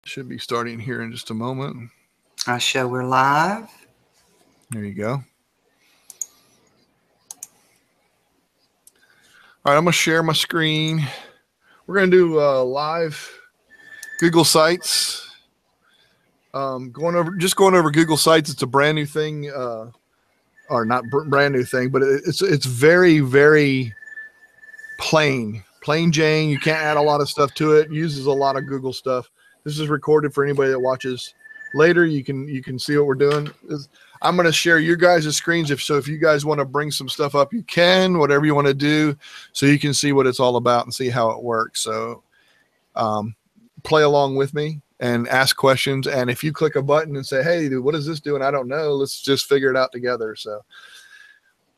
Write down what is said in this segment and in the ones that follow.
Should be starting here in just a moment. Our show, we're live. There you go. All right, I'm going to share my screen. We're going to do live Google Sites. Going over Google Sites. It's a brand new thing, or not brand new thing, but it's very, very plain Jane. You can't add a lot of stuff to it. It uses a lot of Google stuff. This is recorded for anybody that watches later. You can see what we're doing. I'm going to share your guys' screens. If you guys want to bring some stuff up, you can, whatever you want to do, so you can see what it's all about and see how it works. So play along with me and ask questions. And if you click a button and say, hey, dude, what does this do? And I don't know, let's just figure it out together. So,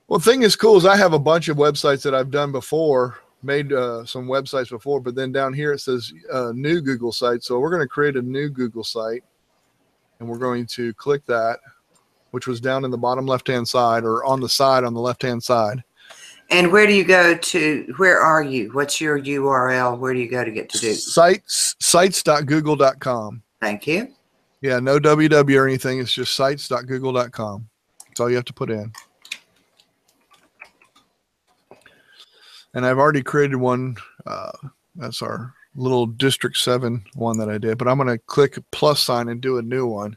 well, the thing is cool is I have a bunch of websites that I've done before, made some websites before, but then down here it says new Google site. So we're going to create a new Google site, and we're going to click that, which was down in the bottom left-hand side, or on the side on the left-hand side. And where do you go to? Where are you? What's your URL? Where do you go to get to do? Sites.google.com. Thank you. Yeah, no www or anything. It's just sites.google.com. That's all you have to put in. And I've already created one. That's our little District 7 one that I did. But I'm going to click plus sign and do a new one.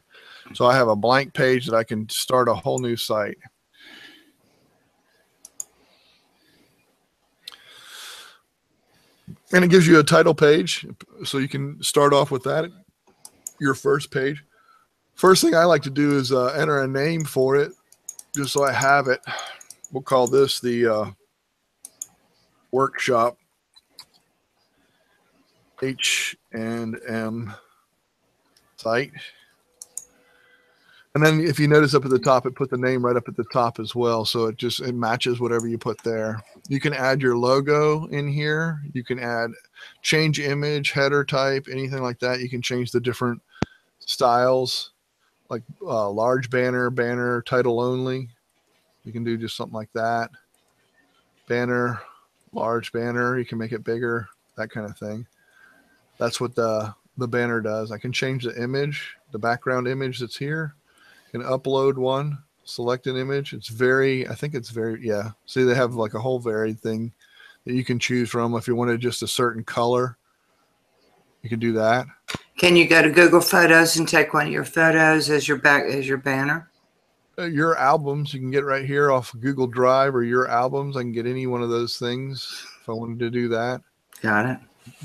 So I have a blank page that I can start a whole new site. And it gives you a title page, so you can start off with that, your first page. First thing I like to do is enter a name for it, just so I have it. We'll call this the workshop H&M site. And then if you notice up at the top, it put the name right up at the top as well. So it matches whatever you put there. You can add your logo in here. You can change image, header type, anything like that. You can change the different styles, like large banner, title only. You can do just something like that. Banner, large banner. You can make it bigger, that kind of thing. That's what the banner does. I can change the image, the background image that's here. Can upload one, select an image. I think it's very, yeah. See, they have like a whole varied thing that you can choose from. If you wanted just a certain color, you can do that. Can you go to Google Photos and take one of your photos as your banner? Your albums, you can get right here off Google Drive, or your albums. I can get any one of those things if I wanted to do that. Got it.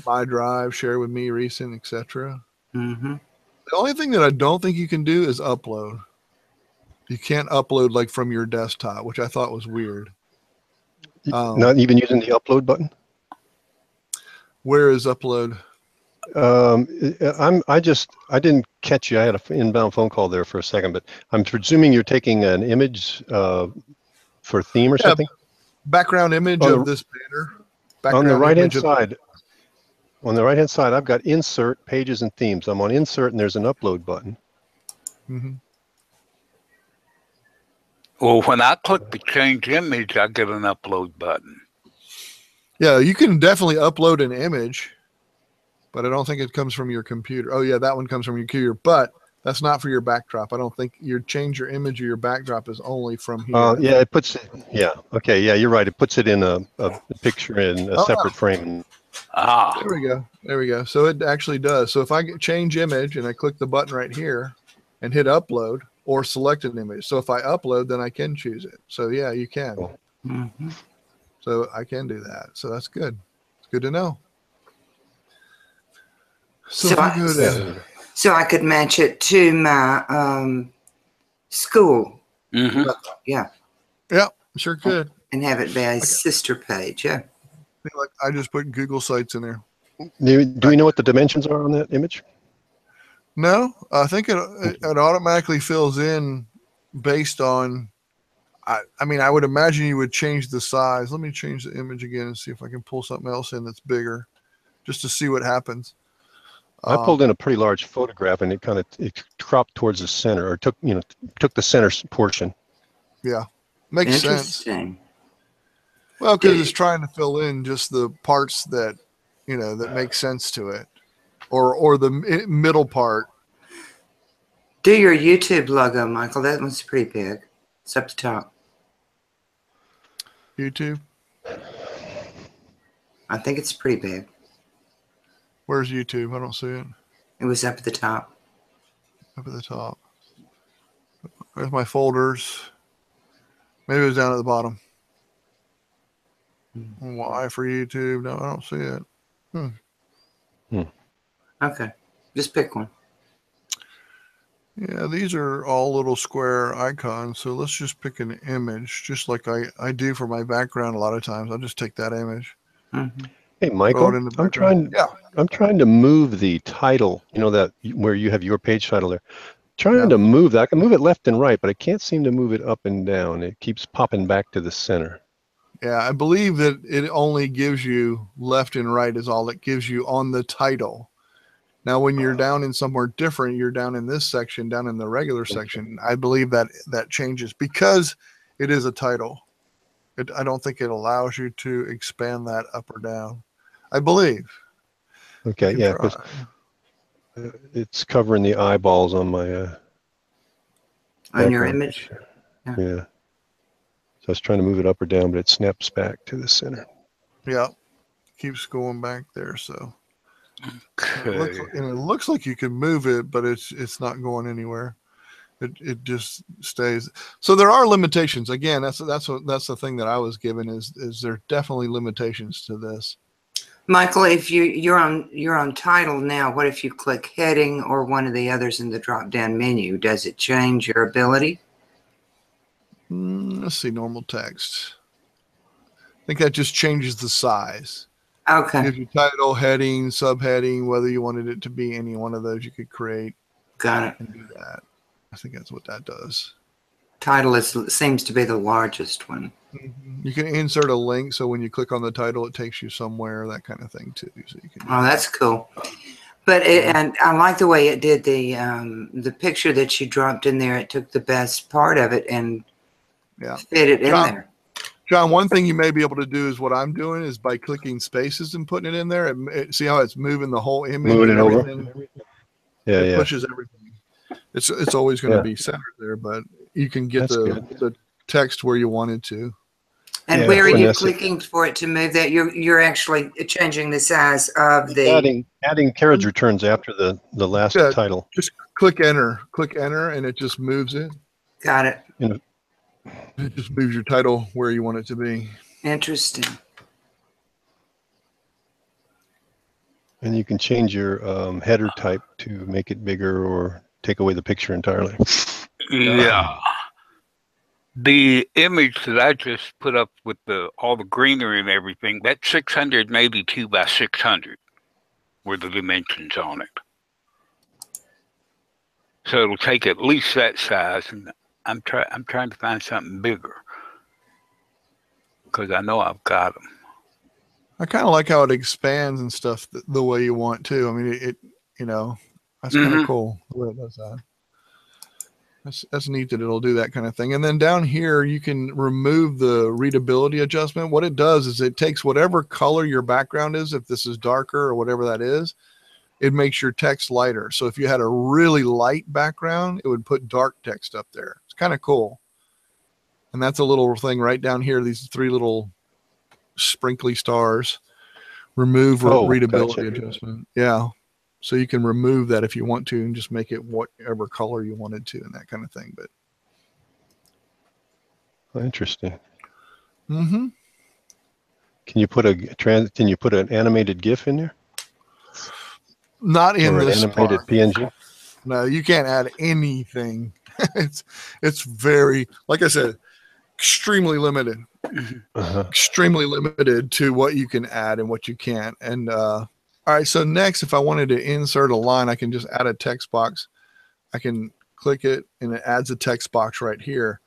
My Drive, share with me, recent, etc. Mm-hmm. The only thing that I don't think you can do is upload. You can't upload like from your desktop, which I thought was weird. Not even using the upload button? Where is upload? I didn't catch you. I had an inbound phone call there for a second, but I'm presuming you're taking an image for theme or something? Background image of this banner. On the right-hand side. On the right-hand side, I've got Insert, Pages, and Themes. I'm on Insert, and there's an Upload button. Mm-hmm. Well, when I click the change image, I get an upload button. Yeah, you can definitely upload an image, but I don't think it comes from your computer. Oh, yeah, that one comes from your computer, but that's not for your backdrop. I don't think change your image or your backdrop is only from here. Yeah, it puts it, yeah, okay, yeah, you're right. It puts it in a picture in a separate frame. There we go. So it actually does. So if I change image and I click the button right here and hit upload, or select an image. So if I upload, then I can choose it. So yeah, you can. Mm-hmm. So I can do that. So that's good. It's good to know. So I could match it to my school. Mm-hmm. Yeah. Yeah, sure could. And have it be a sister page. Yeah. I just put Google Sites in there. Do we know what the dimensions are on that image? No, I think it automatically fills in based on, I mean, I would imagine you would change the size. Let me change the image again and see if I can pull something else in that's bigger, just to see what happens. I pulled in a pretty large photograph, and it cropped towards the center, or took the center portion. Yeah, makes sense. Well, because it's trying to fill in just the parts that that make sense to it. or the middle part. Do your YouTube logo, Michael. That one's pretty big. It's up the top. YouTube. I think it's pretty big. Where's YouTube? I don't see it. It was up at the top. Up at the top. There's my folders. Maybe it was down at the bottom. Y for YouTube. No, I don't see it. Okay. Just pick one. Yeah, these are all little square icons. So let's just pick an image, just like I do for my background a lot of times. I'll just take that image. Mm-hmm. Hey, Michael, Throw it in the background. I'm trying to move the title, you know, that where you have your page title there. Trying Yeah. to move that. I can move it left and right, but I can't seem to move it up and down. It keeps popping back to the center. Yeah, I believe that it only gives you left and right is all it gives you on the title. Now, when you're down in somewhere different, you're down in this section, down in the regular section. I believe that changes because it is a title. I don't think it allows you to expand that up or down. I believe. Okay, yeah, because it's covering the eyeballs on my On your background image. picture. Yeah. Yeah. So I was trying to move it up or down, but it snaps back to the center. Yeah, keeps going back there. So Okay. it looks like you can move it, but it's not going anywhere. It just stays. So there are limitations. Again, that's the thing that I was given is there definitely limitations to this. Michael, if you're on title now, what if you click heading or one of the others in the drop-down menu? Does it change your ability? Let's see, normal text. I think that just changes the size. Okay, Gives you title, heading, subheading, whether you wanted it to be any one of those you could create got it. and do that. I think that's what that does. Title seems to be the largest one. You can insert a link, so when you click on the title, it takes you somewhere, that kind of thing too. So you can. Oh, that's cool. But and I like the way it did the picture that you dropped in there. It took the best part of it and fit it in there. John, one thing you may be able to do is what I'm doing is by clicking spaces and putting it in there. See how it's moving the whole image? Moving it over. Everything? Yeah, It yeah. pushes everything. It's always going to be centered there, but you can get That's good. the text where you wanted to. And Yeah, where are you finesse it. clicking for it to move that? You're actually changing the size of the. Adding carriage returns after the last Yeah. title. Just click enter, and it just moves it. Got it. It just moves your title where you want it to be. Interesting. And you can change your header type to make it bigger or take away the picture entirely. Yeah. The image that I just put up with all the greenery and everything, that's 682 by 600 were the dimensions on it. So it'll take at least that size, and I'm trying to find something bigger because I know I've got them. I kind of like how it expands and stuff the way you want to. I mean, that's kind of cool the way it does that. That's neat that it'll do that kind of thing. And then down here, you can remove the readability adjustment. What it does is it takes whatever color your background is, if this is darker or whatever that is, it makes your text lighter. So if you had a really light background, it would put dark text up there. It's kind of cool. And that's a little thing right down here, these three little sprinkly stars. Remove readability adjustment. Yeah. So you can remove that if you want to and just make it whatever color you wanted to and that kind of thing. But Interesting. mm-hmm. Can you put an animated GIF in there? Not in Or an this animated part. PNG? No, you can't add anything. it's very, like I said, extremely limited. Extremely limited to what you can add and what you can't. And all right, so next, if I wanted to insert a line, I can just add a text box. I can click it and it adds a text box right here.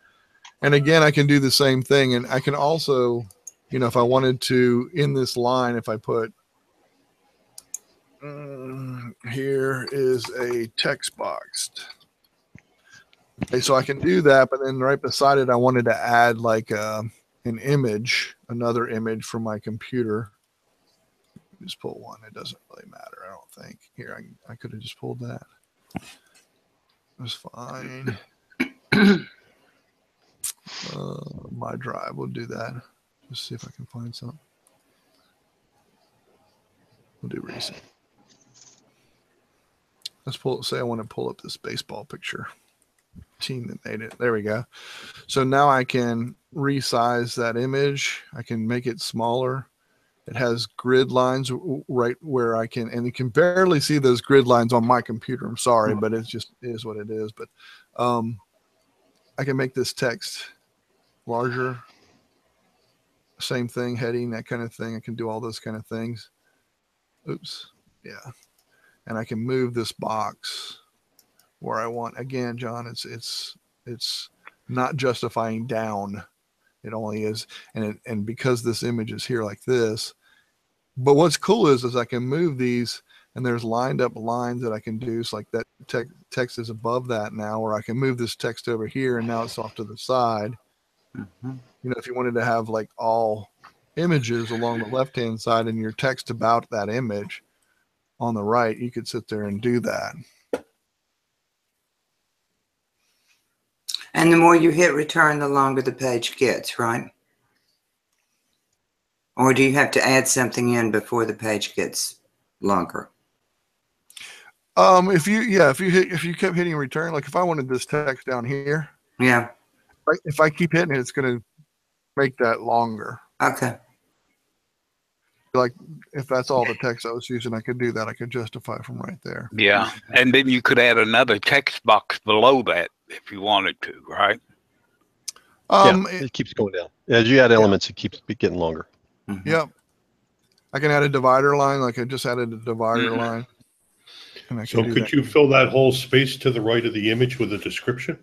And again, I can do the same thing. And I can also, if I wanted to, in this line, if I put, here is a text box. Okay, so I can do that, but then right beside it, I wanted to add like an image, another image from my computer. Just pull one. It doesn't really matter, I don't think. Here, I could have just pulled that. That's fine. My drive will do that. Let's see if I can find something. We'll do recent. Let's say I want to pull up this baseball picture. Team that made it. There we go. So now I can resize that image. I can make it smaller. It has grid lines right where I can, and you can barely see those grid lines on my computer. I'm sorry, but it is what it is. But I can make this text larger. Same thing, heading, that kind of thing. I can do all those kind of things. Oops. Yeah. And I can move this box where I want. Again, John, it's not justifying down. It only is. And because this image is here like this, but what's cool is I can move these and there's lined up lines that I can do. So like that text is above that now, or I can move this text over here and now it's off to the side. Mm-hmm. You know, if you wanted to have like all images along the left-hand side and your text about that image on the right, you could sit there and do that. And the more you hit return, the longer the page gets, right? Or do you have to add something in before the page gets longer? If you kept hitting return, like if I wanted this text down here, Yeah. if I keep hitting it, it's going to make that longer. Okay. Like if that's all the text I was using, I could do that. I could justify from right there. Yeah. And then you could add another text box below that if you wanted to, right? It keeps going down. As you add elements, it keeps getting longer. Mm-hmm. Yep. I can add a divider line, like I just added a divider line. And So could you fill that whole space to the right of the image with a description?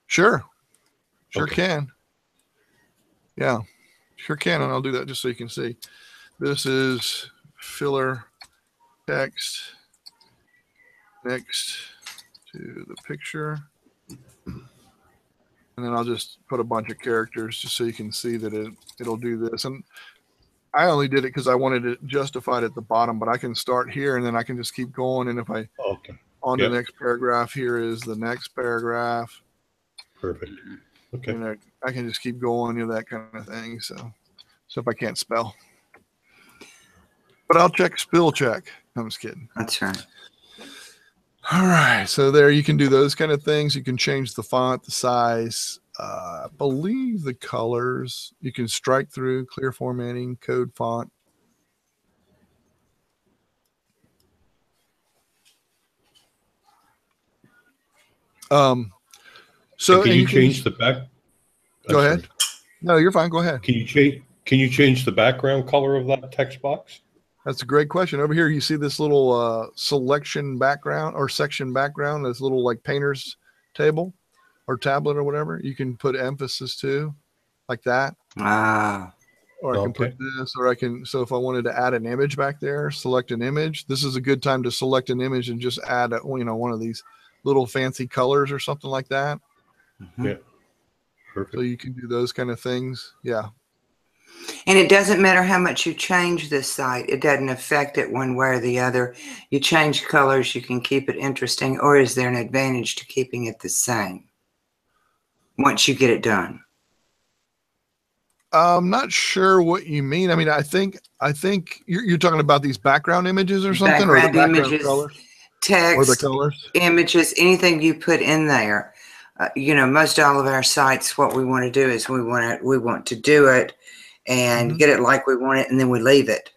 Sure. Sure Okay. can. Yeah, sure can. And I'll do that just so you can see. This is filler text next to the picture. And then I'll just put a bunch of characters just so you can see that it'll do this. And I only did it because I wanted it justified at the bottom, but I can start here and then I can just keep going. And if I on the next paragraph, here is the next paragraph. Perfect. Okay. You know, I can just keep going, you know, that kind of thing. So if I can't spell, but I'll check spell check. I'm just kidding. That's right. All right. So there you can do those kind of things. You can change the font, the size, I believe the colors. You can strike through, clear formatting, code font. So can you change the back? Go ahead. No, you're fine. Go ahead. Can you change the background color of that text box? That's a great question. Over here, you see this little selection background or section background, this little like painter's table or tablet or whatever. You can put emphasis to like that. Ah. Or I can put this, or I can, so if I wanted to add an image back there, select an image. This is a good time to select an image and just add, one of these little fancy colors or something like that. Mm-hmm. Yeah. Perfect. So you can do those kind of things. Yeah. And it doesn't matter how much you change this site. It doesn't affect it one way or the other. You change colors, you can keep it interesting, or is there an advantage to keeping it the same once you get it done? I'm not sure what you mean. I mean, I think you're talking about these background images or something, or the background images, colors, text, or the colors, images, anything you put in there. Most all of our sites, what we want to do is we want to do it and get it like we want it, and then we leave it.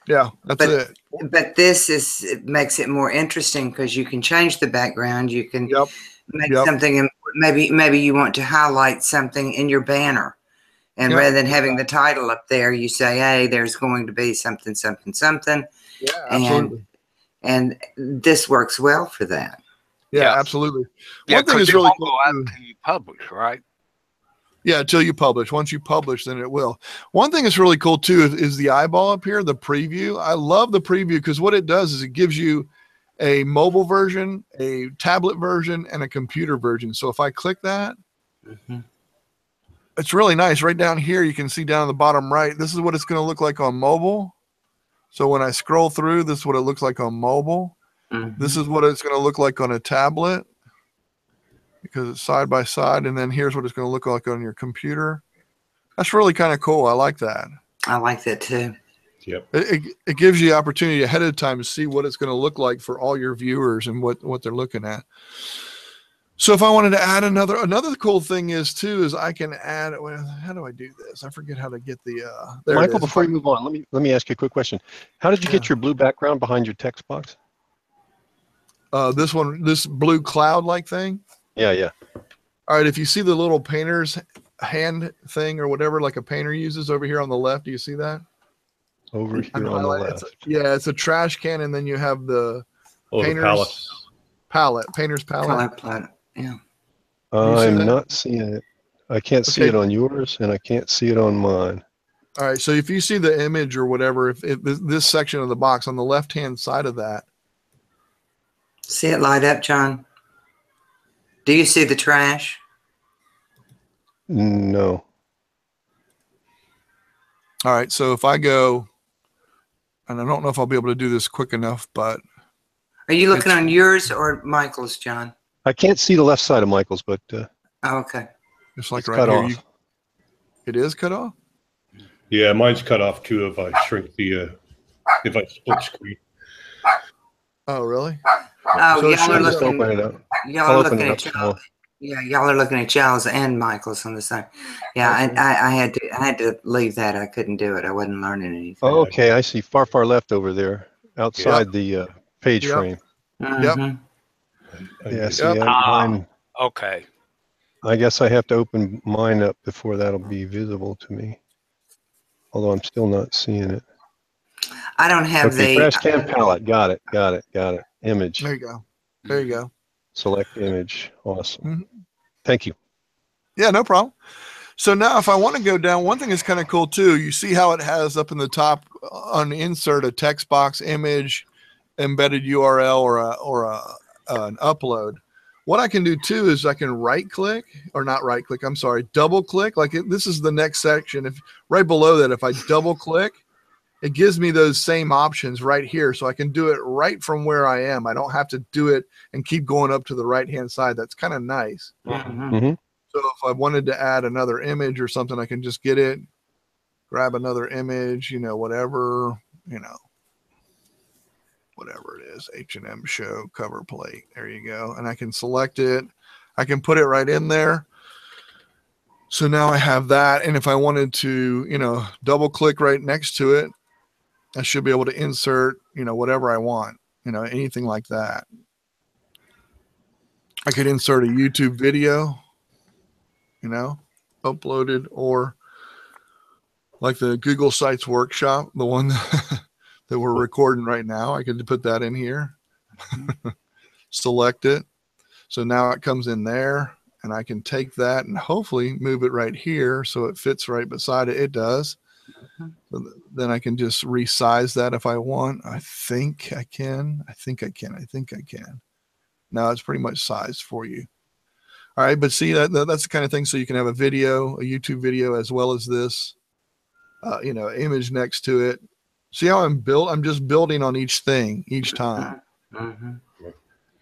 Yeah, that's it. But it makes it more interesting because you can change the background. You can make something, and maybe you want to highlight something in your banner. And rather than having the title up there, you say, hey, there's going to be something, something, something. Yeah, absolutely. And this works well for that. Yeah, absolutely. Yeah, one thing is really cool until you publish, right? Yeah, until you publish. Once you publish, then it will. One thing that's really cool too is the eyeball up here, the preview. I love the preview because what it does is it gives you a mobile version, a tablet version, and a computer version. So if I click that, it's really nice. Right down here, you can see down in the bottom right, this is what it's going to look like on mobile. So when I scroll through, this is what it looks like on mobile. Mhm. This is what it's going to look like on a tablet because it's side by side. And then here's what it's going to look like on your computer. That's really kind of cool. I like that. I like that too. Yep. It gives you the opportunity ahead of time to see what it's going to look like for all your viewers and what they're looking at. So if I wanted to add another cool thing is I can add, well, how do I do this? I forget how to get the, there Michael, it is. before you move on, let me ask you a quick question. How did you get your blue background behind your text box? This blue cloud-like thing. Yeah. All right. If you see the little painter's hand thing or whatever, like a painter uses over here on the left, do you see that? Over here on the left. It's a trash can, and then you have the painter's painter's palette. Color. Yeah. I'm not seeing it. I can't see it on yours, and I can't see it on mine. All right. So if you see the image or whatever, if this section of the box on the left-hand side of that. See it light up, John? Do you see the trash? No. All right. So if I go, and I don't know if I'll be able to do this quick enough, but. Are you looking on yours or Michael's, John? I can't see the left side of Michael's, but Oh, okay. It's like it's right cut here. off. It is cut off? Yeah, mine's cut off too if I shrink the, if I split screen. Oh, really? Oh, So y'all are Just open looking. it up. Y'all I'll are open looking it at up y'all. small. Yeah, y'all are looking at y'all's and Michael's on the side. Yeah, Okay. I had to leave that. I couldn't do it. I wasn't learning anything. Oh, okay, I see far left over there, outside the page Yep. frame. Mhm. Yeah, see, Yep. mine, Okay. I guess I have to open mine up before that'll be visible to me. Although I'm still not seeing it. I don't have Okay, the. trash can palette. Got it. Image. There you go. Select image. Awesome. Mhm. Thank you. Yeah, no problem. So now if I want to go down, one thing is kind of cool too. You see how it has up in the top on insert a text box, image, embedded URL, or an upload. What I can do too is I can double click. Like this is the next section. If right below that, if I double click, it gives me those same options right here. So I can do it right from where I am. I don't have to do it and keep going up to the right-hand side. That's kind of nice. Mhm. So if I wanted to add another image or something, I can just get it, grab another image, whatever it is, H&M show cover plate. There you go. And I can select it. I can put it right in there. So now I have that. And if I wanted to, double click right next to it, I should be able to insert, whatever I want, anything like that. I could insert a YouTube video, uploaded, or like the Google Sites workshop, the one that we're recording right now. I could put that in here, select it. So now it comes in there, and I can take that and hopefully move it right here so it fits right beside it. It does. So then I can just resize that if I want. I think I can. Now it's pretty much sized for you. All right, but see that's the kind of thing. So you can have a YouTube video, as well as this, image next to it. See how I'm just building on each thing each time. Mhm.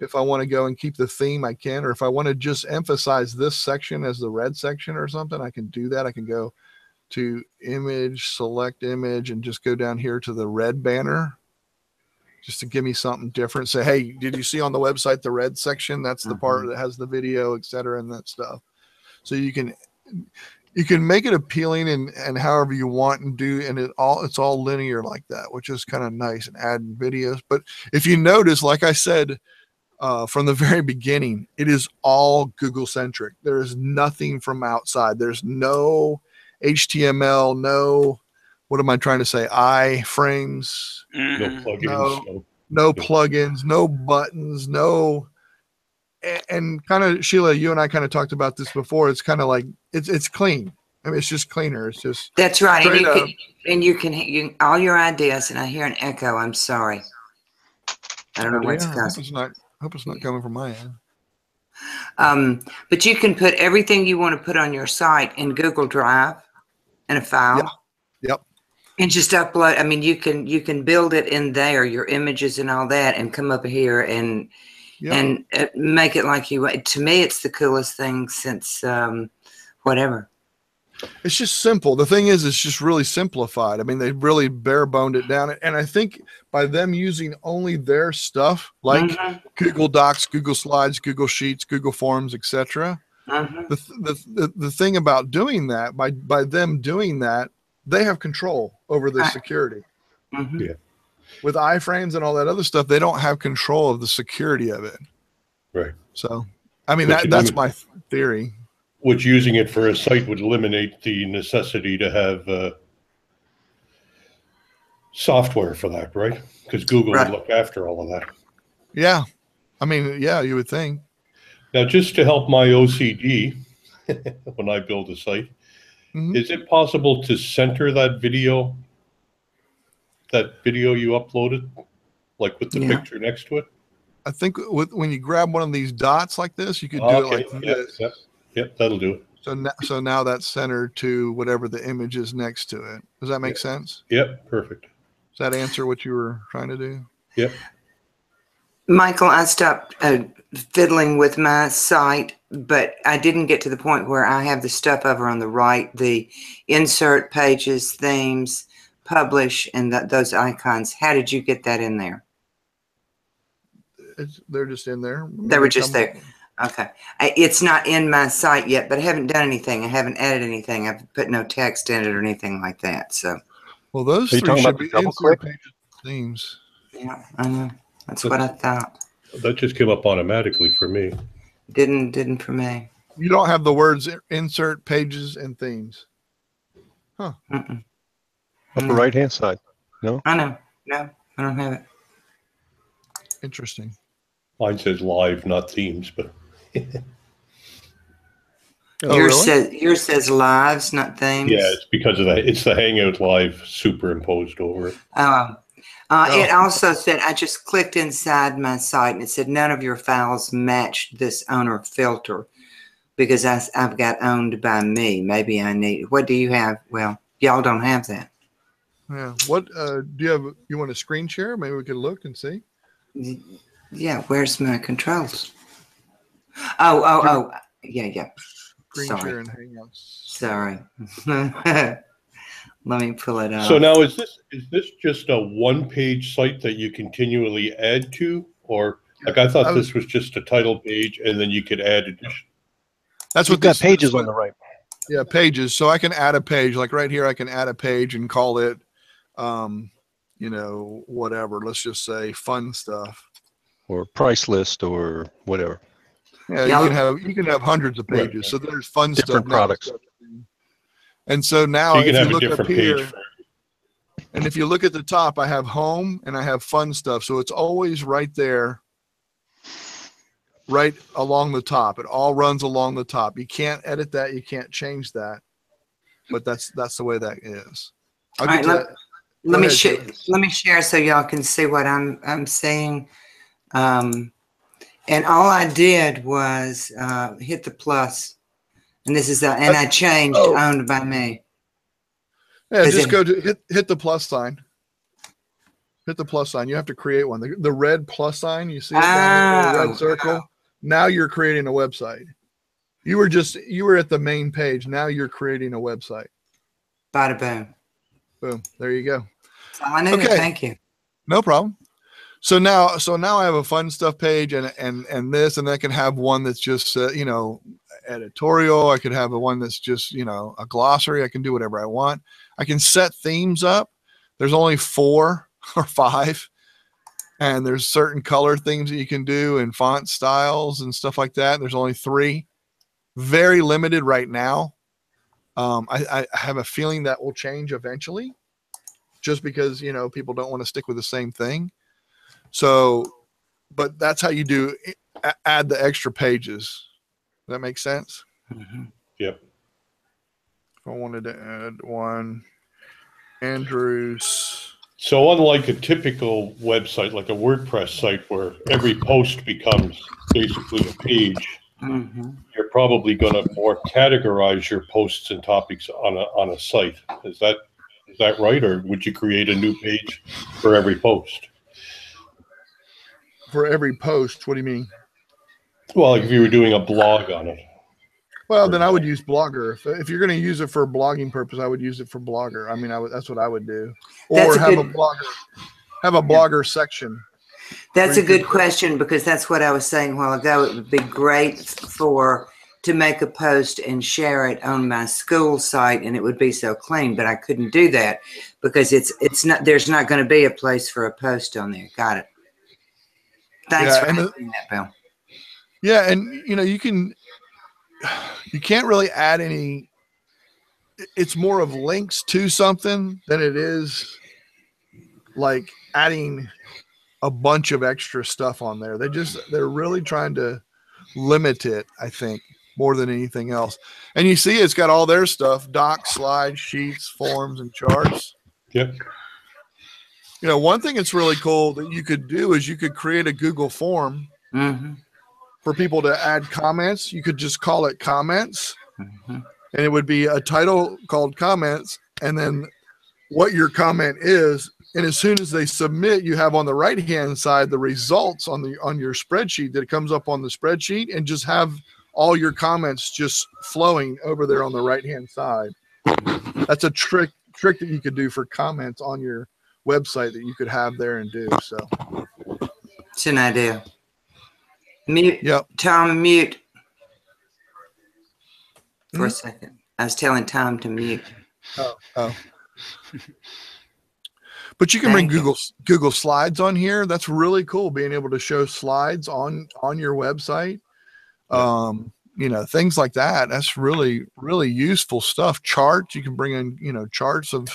If I want to go and keep the theme, I can. Or if I want to just emphasize this section as the red section or something, I can do that. I can go to image, select image, and just go down here to the red banner just to give me something different. Say, hey, did you see on the website the red section? That's the part that has the video, et cetera, and that stuff. So you can make it appealing and however you want and do, and it's all linear like that, which is kind of nice, and adding videos. But if you notice, like I said, from the very beginning, it is all Google centric. There is nothing from outside. There's no HTML, no, what am I trying to say? iframes, No plugins. no plugins, no buttons, no. And kind of, Sheila, you and I kind of talked about this before. It's kind of like it's clean. I mean, it's just cleaner. It's just That's right. And you up. can all your ideas. And I hear an echo. I'm sorry. I don't know what's causing. I hope it's not coming from my end. But you can put everything you want to put on your site in Google Drive in a file. Yep. And just upload. I mean, you can build it in there, your images and all that, and come up here and make it like you want. To me, it's the coolest thing since whatever. It's just simple. The thing is, it's just really simplified. I mean, they really bare boned it down. And I think by them using only their stuff, like Google Docs, Google Slides, Google Sheets, Google Forms, etc. The thing about doing that, by them doing that, they have control over the security. Yeah. With iframes and all that other stuff, they don't have control of the security of it. Right. So, I mean, that's my theory. Which using it for a site would eliminate the necessity to have software for that, right? Because Google would look after all of that. Yeah. I mean, yeah, you would think. Now, just to help my OCD when I build a site, is it possible to center that video you uploaded, like with the picture next to it? I think when you grab one of these dots like this, you could do it like this. Yep, that'll do it. So now that's centered to whatever the image is next to it. Does that make sense? Yep, perfect. Does that answer what you were trying to do? Yep. Michael, I stopped fiddling with my site, but I didn't get to the point where I have the stuff over on the right, the insert pages, themes, publish, and those icons. How did you get that in there? They're just in there. They were just there. Okay. It's not in my site yet, but I haven't done anything. I haven't added anything. I've put no text in it or anything like that. So. Well, those three should be insert pages, themes. Yeah, I know. That's what I thought. That just came up automatically for me. Didn't for me. You don't have the words insert pages and themes. Huh. Upper right-hand side. No? I know. No, I don't have it. Interesting. Mine says live, not themes, but Yours says lives, not themes. yeah, it's because of that. It's the Hangout Live superimposed over it. It also said, I just clicked inside my site and it said none of your files matched this owner filter because I've got owned by me. Maybe I need. What do you have? Well, y'all don't have that. Yeah. What do you have? You want a screen share? Maybe we could look and see. Yeah. Where's my controls? Oh. Yeah. Screen share and Hangouts. Sorry. Let me pull it up. So now is this just a one-page site that you continually add to, or like I thought this was just a title page and then you could add addition. That's what got pages on the right. Yeah, pages. So I can add a page, like right here. I can add a page and call it, whatever. Let's just say fun stuff or price list or whatever. Yeah, you can have hundreds of pages. Right. So there's fun different stuff. Products. And so now you can have a different page. And if you look at the top, I have home and I have fun stuff. So it's always right there, right along the top. It all runs along the top. You can't edit that. You can't change that. But that's the way that is. All right, let me share so y'all can see what I'm seeing. And all I did was hit the plus. And this is and I changed owned by me. Yeah, just go to hit the plus sign. Hit the plus sign. You have to create one. The red plus sign, you see it down there, the red circle. Now you're creating a website. You were at the main page. Now you're creating a website. Bada boom. Boom. There you go. That's all I knew. Okay. Thank you. No problem. So now I have a fun stuff page and this, and I can have one that's just editorial. I could have one that's just a glossary. I can do whatever I want. I can set themes up. There's only 4 or 5, and there's certain color things that you can do and font styles and stuff like that. There's only 3. Very limited right now. I have a feeling that will change eventually, just because people don't want to stick with the same thing. So, but that's how you do add the extra pages. Does that make sense? Mm-hmm. Yep. If I wanted to add one, Andrews. So unlike a typical website, like a WordPress site where every post becomes basically a page, you're probably going to more categorize your posts and topics on a site. Is that Is that right? Or would you create a new page for every post? For every post, what do you mean? Well, if you were doing a blog on it. Well, then I would use Blogger. If you're going to use it for a blogging purpose, I would use it for Blogger. I mean, that's what I would do. Or have a blogger section. That's a good question, because that's what I was saying a while ago. It would be great to make a post and share it on my school site, and it would be so clean, but I couldn't do that because there's not going to be a place for a post on there. Got it. Thanks for asking that, Bill. Yeah, and you can't really add any. It's more of links to something than it is like adding a bunch of extra stuff on there. They're really trying to limit it, I think, more than anything else. And you see it's got all their stuff: docs, slides, sheets, forms, and charts. Yep. One thing that's really cool that you could do is you could create a Google form for people to add comments. You could just call it comments, and it would be a title called comments, and then what your comment is. And as soon as they submit, you have on the right-hand side the results on your spreadsheet that comes up on the spreadsheet, and just have all your comments just flowing over there on the right-hand side. That's a trick that you could do for comments on your website that you could have there and do. So it's an idea. Mute. Yep. Tom, mute for a second. I was telling Tom to mute. Oh. But you can bring Google Slides on here. That's really cool, being able to show slides on your website. Things like that. That's really, really useful stuff. Charts, you can bring in, charts of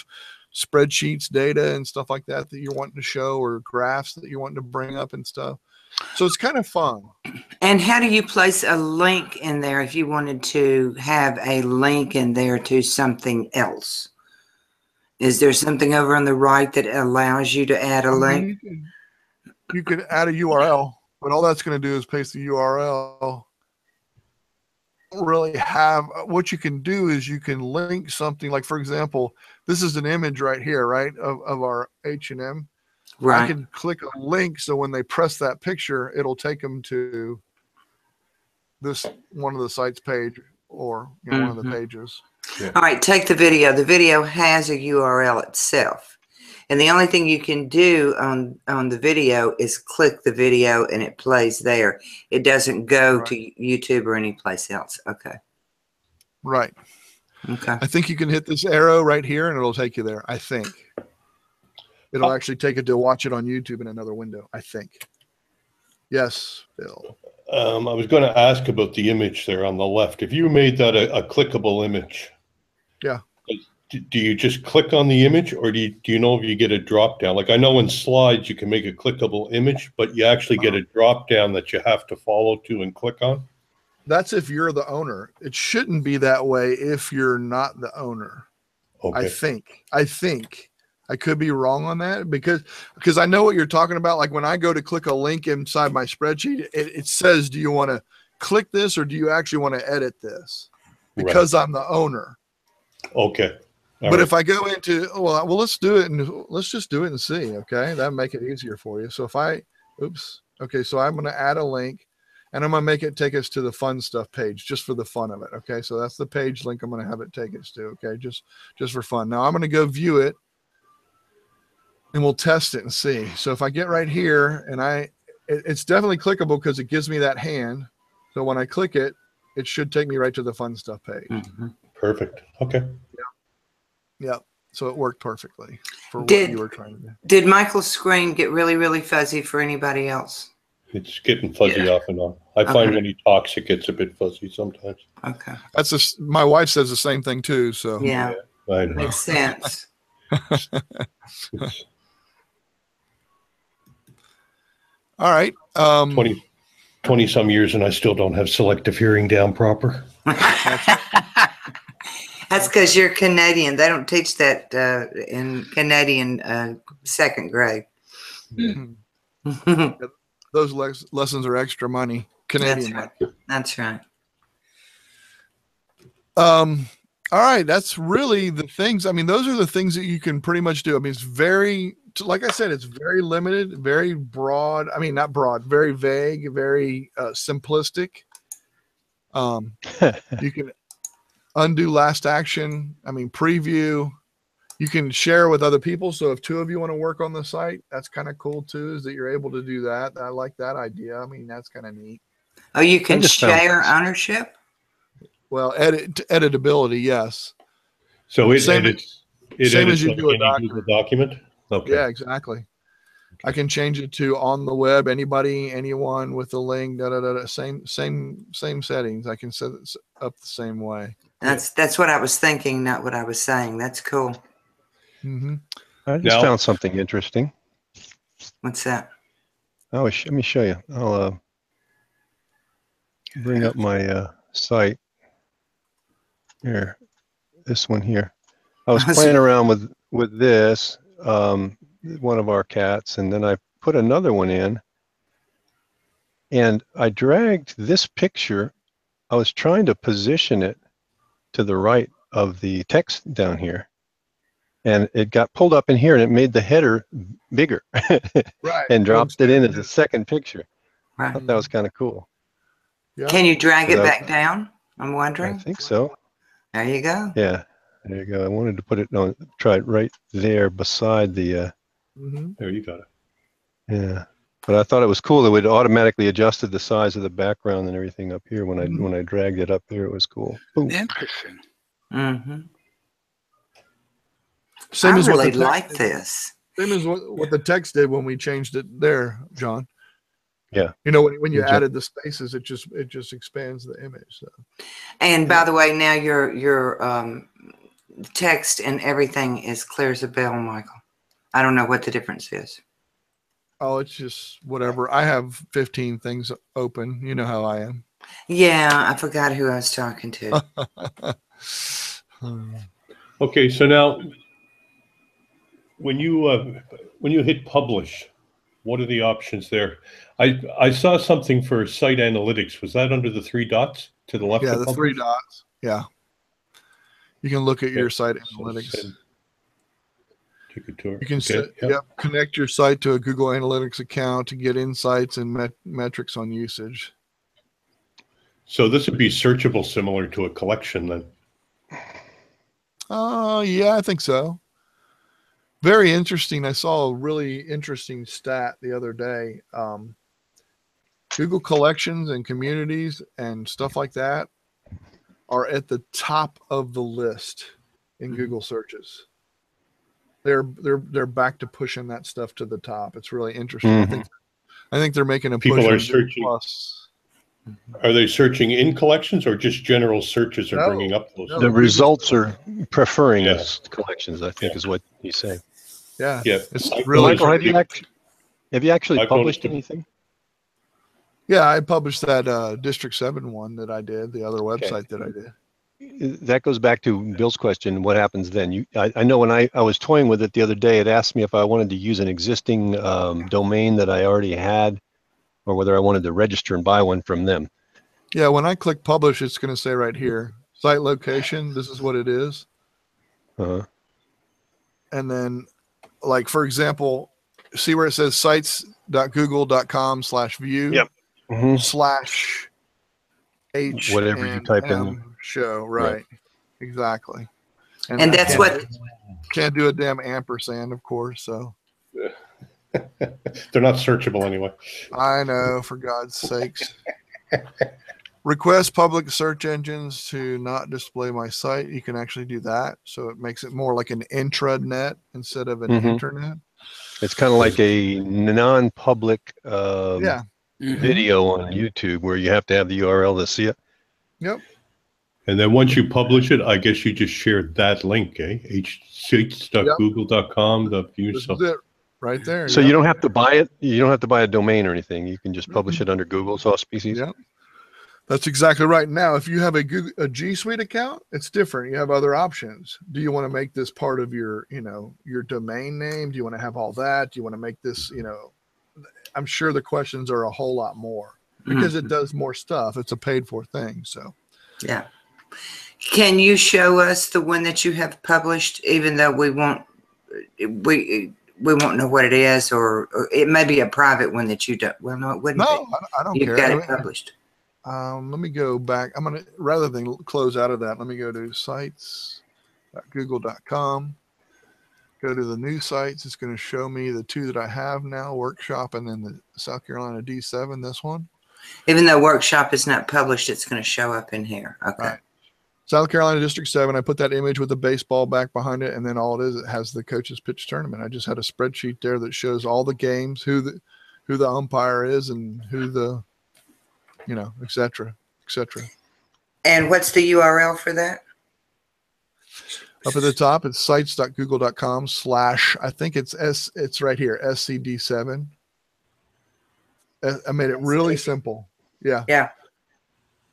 spreadsheets, data, and stuff like that you're wanting to show, or graphs that you're wanting to bring up and stuff. So it's kind of fun. And how do you place a link in there if you wanted to have a link in there to something else? Is there something over on the right that allows you to add a link? You could add a URL, but all that's going to do is paste the URL. Don't really have what you can do is you can link something, like, for example, this is an image right here, right, of our H&M. Right. I can click a link, so when they press that picture, it'll take them to this one of the site's page, or one of the pages. Yeah. All right, take the video. The video has a URL itself. And the only thing you can do on the video is click the video, and it plays there. It doesn't go to YouTube or any place else. Okay. Right. Okay. I think you can hit this arrow right here, and it'll take you there. I think. It'll actually take it to watch it on YouTube in another window, I think. Yes, Bill. I was going to ask about the image there on the left. If you made that a clickable image, yeah. Do you just click on the image, or do you know if you get a drop down? Like, I know in slides you can make a clickable image, but you actually get a drop down that you have to follow to and click on? That's if you're the owner. It shouldn't be that way if you're not the owner. Okay. I think. I could be wrong on that, because I know what you're talking about. Like, when I go to click a link inside my spreadsheet, it says, do you want to click this, or do you actually want to edit this? Because I'm the owner. Okay. But if I go into, well, let's do it, and let's just do it and see. Okay. That'll make it easier for you. So if okay. So I'm going to add a link, and I'm going to make it take us to the fun stuff page, just for the fun of it. Okay. So that's the page link I'm going to have it take us to. Okay. Just for fun. Now I'm going to go view it, and we'll test it and see. So if I get right here, and it's definitely clickable because it gives me that hand. So when I click it, it should take me right to the fun stuff page. Perfect. Okay. Yeah. So it worked perfectly for what you were trying to do. Did Michael's screen get really, really fuzzy for anybody else? It's getting fuzzy off and on. I find when he talks, it gets a bit fuzzy sometimes. Okay. My wife says the same thing too. So yeah. I know. Makes sense. All right. 20 some years, and I still don't have selective hearing down proper. That's because you're Canadian. They don't teach that in Canadian second grade. Those lessons are extra money. Canadian. That's right. All right, that's really the things. I mean, those are the things that you can pretty much do. I mean, it's very, like I said, it's very limited, very broad. I mean, not broad, very vague, very simplistic. You can undo last action. I mean, preview. You can share with other people. So if 2 of you want to work on the site, that's kind of cool too, is that you're able to do that. I like that idea. I mean, that's kind of neat. Oh, you can share ownership? Well, editability, yes. So it same edits as you like do a any Google document? Okay. Yeah, exactly. I can change it to on the web, anybody, anyone with a link, same settings. I can set it up the same way. That's what I was thinking, not what I was saying. That's cool. Mm-hmm. I just found something interesting. What's that? Oh, let me show you. I'll bring up my site. Here, this one here. I was playing around with this, one of our cats, and then I put another one in, and I dragged this picture. I was trying to position it to the right of the text down here, and it got pulled up in here, and it made the header bigger, right, and dropped it in as a second picture. Right. I thought that was kind of cool. Yeah. Can you drag it back down? I'm wondering. I think so. There you go. Yeah, there you go. I wanted to put it on, try it right there beside the. There you got it. Yeah, but I thought it was cool that it automatically adjusted the size of the background and everything up here when I dragged it up there. It was cool. Boom. Interesting. Mm-hmm. Same I as really what the like this. Same as what the text did when we changed it there, John. Yeah. You know, when you added the spaces, it just expands the image. So. And by the way, now your text and everything is clear as a bell, Michael. I don't know what the difference is. Oh, it's just whatever. I have 15 things open. You know how I am. Yeah, I forgot who I was talking to. Okay, so now when you hit publish, what are the options there? I saw something for site analytics. Was that under the 3 dots to the left? Yeah, of the publish? 3 dots. Yeah. You can look at your site analytics. Take a tour. You can connect your site to a Google Analytics account to get insights and metrics on usage. So this would be searchable similar to a collection then? Yeah, I think so. Very interesting. I saw a really interesting stat the other day. Google collections and communities and stuff like that are at the top of the list in Google searches. They're back to pushing that stuff to the top. It's really interesting. I think they're making a People push are searching. Plus. Are they searching in collections or just general searches are bringing up those? The results are preferring us collections, I think is what he's saying. Yeah. It's really. Michael, have you actually published anything? Yeah, I published that District 7 one that I did, the other website that I did. That goes back to Bill's question, what happens then? I know when I was toying with it the other day, it asked me if I wanted to use an existing domain that I already had, or whether I wanted to register and buy one from them. Yeah, when I click publish, it's going to say right here, site location, this is what it is. And then, like, for example, see where it says sites.google.com/view /H whatever you type in show, right? Exactly. And that's what can't do a damn ampersand, of course. So they're not searchable anyway. I know, for God's sakes. Request public search engines to not display my site. You can actually do that. So it makes it more like an intranet instead of an internet. It's kind of like a non-public video on YouTube where you have to have the URL to see it. Yep. And then once you publish it, I guess you just share that link, sites.google.com.view. This is it right there. So you don't have to buy it. You don't have to buy a domain or anything. You can just publish it under Google's auspices. Yep. That's exactly right. Now, if you have a G Suite account, it's different. You have other options. Do you want to make this part of your, your domain name? Do you want to have all that? Do you want to make this, I'm sure the questions are a whole lot more because it does more stuff. It's a paid for thing. So, yeah. Can you show us the one that you have published, even though we won't know what it is, or it may be a private one that you don't. Well, no, it wouldn't. No, be. I don't You've care. got it published. Let me go back. I'm gonna, rather than close out of that, let me go to sites.google.com. Go to the new sites. It's going to show me the two that I have now, Workshop and then the South Carolina D7, this one. Even though Workshop is not published, it's going to show up in here. Okay. Right. South Carolina District 7, I put that image with the baseball back behind it, and then all it is, it has the coaches pitch tournament. I just had a spreadsheet there that shows all the games, who the umpire is, and who the, et cetera, et cetera. And what's the URL for that? Up at the top, it's sites.google.com/ I think it's right here, SCD7. I made it really simple. Yeah. Yeah.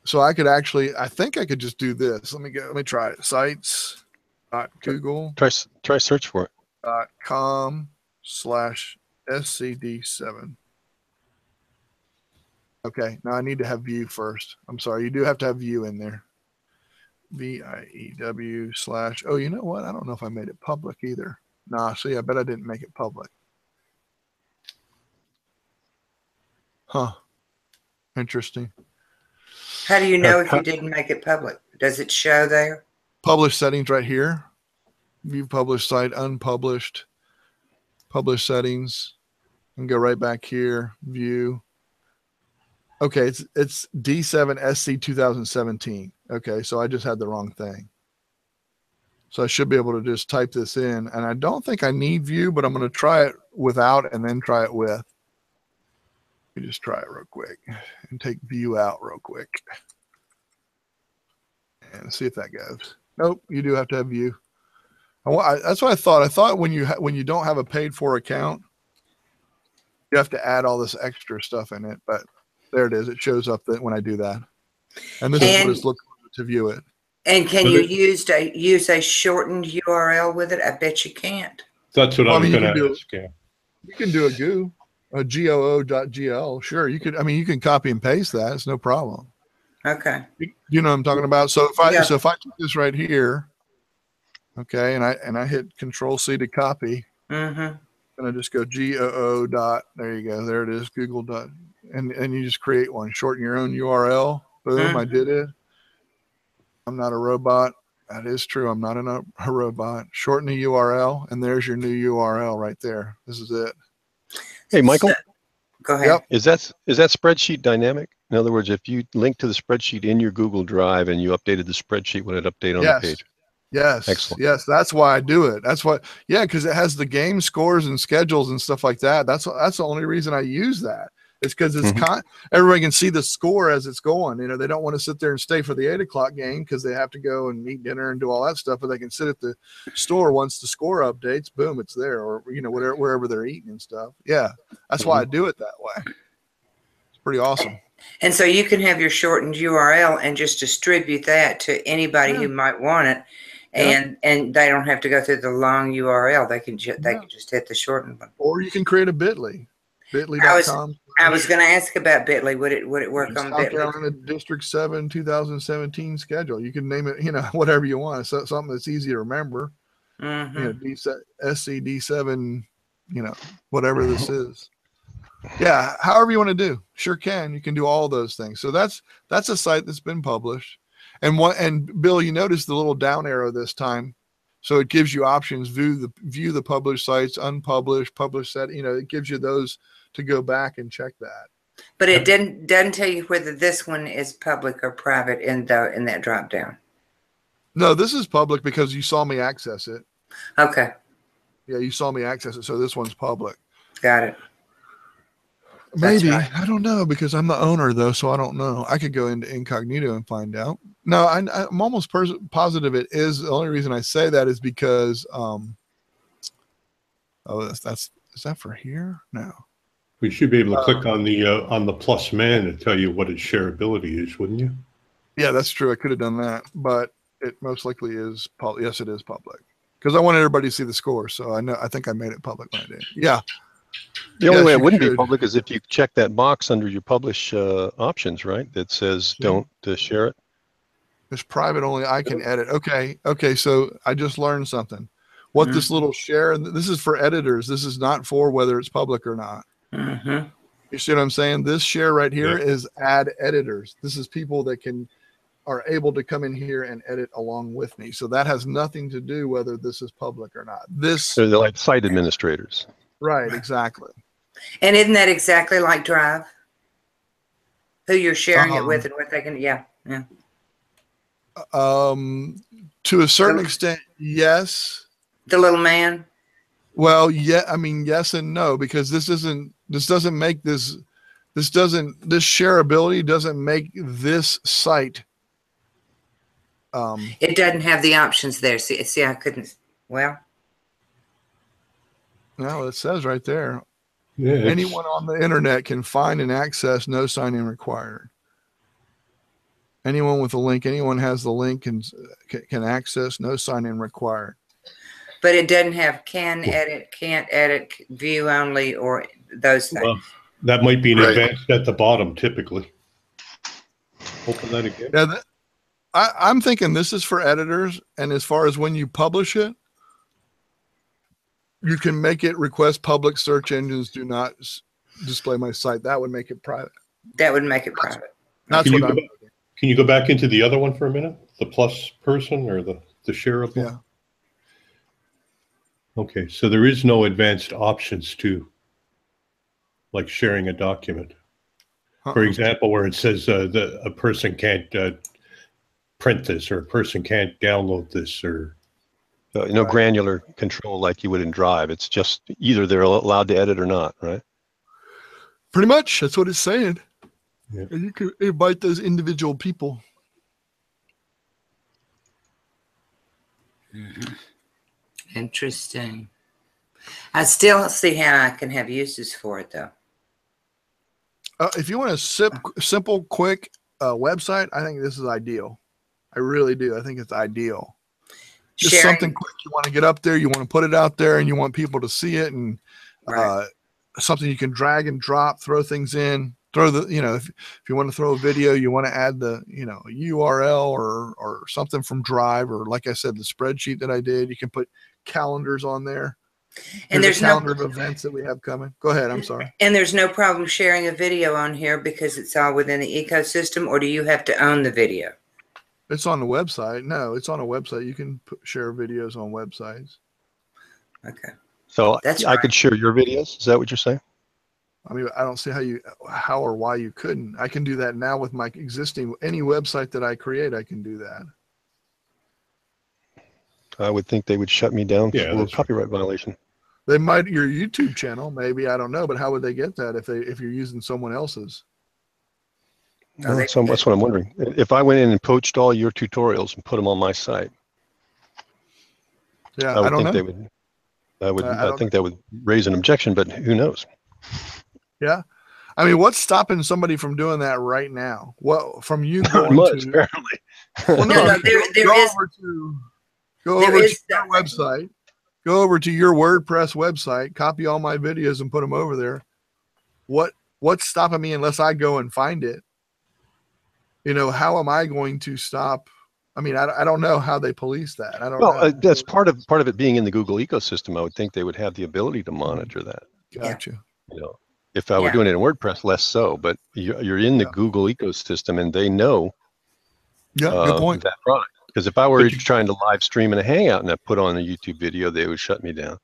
So I could actually, I think I could just do this. Let me try it. Sites.google. Try search for it. .com/SCD7. Okay. Now I need to have view first. I'm sorry. You do have to have view in there. VIEW/, oh, you know what? I don't know if I made it public either. Nah, see, I bet I didn't make it public. Huh. Interesting. How do you know if you didn't make it public? Does it show there? Published settings right here. View published site, unpublished, published settings, and go right back here, view. Okay, it's D7 SC 2017. Okay, so I just had the wrong thing. So I should be able to just type this in, and I don't think I need view, but I'm going to try it without and then try it with. Let me just try it real quick and take view out real quick and see if that goes. Nope, you do have to have view. That's what I thought. I thought when you don't have a paid for account, you have to add all this extra stuff in it, but there it is. It shows up that when I do that. And this is what it's looking to view it. And can you use a shortened URL with it? I bet you can't. That's what I was going to ask. You can do a GOO.gl. Sure, you could. I mean, you can copy and paste that. It's no problem. Okay. You know what I'm talking about. So if I take this right here, okay, and I hit Control-C to copy, and I just go GOO. There you go. There it is. Google. And you just create one. Shorten your own URL. Boom, I did it. I'm not a robot. That is true. I'm not a robot. Shorten the URL, and there's your new URL right there. This is it. Hey, Michael. Go ahead. Yep. Is that spreadsheet dynamic? In other words, if you link to the spreadsheet in your Google Drive and you updated the spreadsheet, would it update on the page? Yes. Excellent. Yes. That's why I do it. That's what, because it has the game scores and schedules and stuff like that. That's the only reason I use that. It's because it's everybody can see the score as it's going. They don't want to sit there and stay for the 8 o'clock game because they have to go and eat dinner and do all that stuff. But they can sit at the store once the score updates. Boom, it's there, or wherever they're eating and stuff. Yeah, that's why I do it that way. It's pretty awesome. And so you can have your shortened URL and just distribute that to anybody who might want it, and they don't have to go through the long URL. They can just hit the shortened one. Or you can create a Bitly. Bitly.com. I was going to ask about Bitly. Would it work on South Bitly? Carolina District 7 2017 schedule. You can name it, whatever you want. So something that's easy to remember. SCD7, whatever this is. Yeah, however you want to do. Sure can. You can do all those things. So that's a site that's been published. And Bill, you notice the little down arrow this time. So it gives you options, view the published sites, unpublished, published set, it gives you those to go back and check that. But it doesn't tell you whether this one is public or private in that drop down. No, this is public because you saw me access it. Okay. Yeah, you saw me access it, so this one's public. Got it. Maybe. Right. I don't know because I'm the owner though, so I don't know. I could go into incognito and find out. No, I'm almost positive it is. The only reason I say that is because is that for here? No. We should be able to click on the plus man to tell you what its shareability is, wouldn't you? Yeah, that's true. I could have done that, but it most likely is public. Yes, it is public because I want everybody to see the score. So I think I made it public when I did. Yeah. The only way it wouldn't be public is if you check that box under your publish options, right? That says don't share it. It's private only. I can edit. Okay. Okay. So I just learned something. What this little share, this is for editors. This is not for whether it's public or not. You see what I'm saying? This share right here is add editors. This is people that are able to come in here and edit along with me. So that has nothing to do whether this is public or not. They're like site administrators. Right. Exactly. And isn't that exactly like Drive? Who you're sharing it with and what they can, yeah. To a certain extent, yes. The little man. Well, yeah, I mean, yes and no, because this shareability doesn't make this site. It doesn't have the options there. See, I couldn't, well. No, it says right there. Yeah, anyone on the internet can find and access, no sign-in required. Anyone with a link, anyone has the link can access, no sign-in required. But it doesn't have can edit, can't edit, view only, or those things. Well, that might be an advanced at the bottom, typically. Open that again. Yeah, I'm thinking this is for editors, and as far as when you publish it, you can make it request public search engines do not display my site. That would make it private. That would make it private. That's what I'm thinking. Can you go back into the other one for a minute? The plus person or the shareable? Yeah. Okay, so there is no advanced options to like sharing a document. For example, where it says a person can't print this, or a person can't download this, or no granular control like you would in Drive. It's just either they're allowed to edit or not, right? Pretty much, that's what it's saying. Yeah. And you can invite those individual people. Interesting. I still see how I can have uses for it, though. If you want a simple, quick website, I think this is ideal. I really do. I think it's ideal. Just something quick. You want to get up there, you want to put it out there, and you want people to see it, and something you can drag and drop, throw things in, if you want to throw a video, you want to add the, a URL or something from Drive, or like I said, the spreadsheet that I did, you can put calendars on there. And there's a calendar of events that we have coming. Go ahead. I'm sorry. And there's no problem sharing a video on here because it's all within the ecosystem, or do you have to own the video? It's on the website. No, it's on a website. You can share videos on websites. Okay. So I could share your videos. Is that what you're saying? I mean, I don't see how or why you couldn't. I can do that now with my existing, any website that I create, I can do that. I would think they would shut me down for a copyright violation. They might, your YouTube channel, maybe, I don't know, but how would they get that if you're using someone else's? That's what I'm wondering. If I went in and poached all your tutorials and put them on my site, I don't know. I think that would raise an objection, but who knows? Yeah. I mean, what's stopping somebody from doing that right now? Well, from you going much, apparently. Well, no, go over to your website. Go over to your WordPress website, copy all my videos and put them over there. What's stopping me unless I go and find it? How am I going to stop? I mean, I don't know how they police that. I don't know. Well, that's part of it being in the Google ecosystem. I would think they would have the ability to monitor that. Gotcha. If I were doing it in WordPress, less so. But you're in the Google ecosystem, and they know good point. That product. Because if I were trying to live stream in a Hangout and I put on a YouTube video, they would shut me down.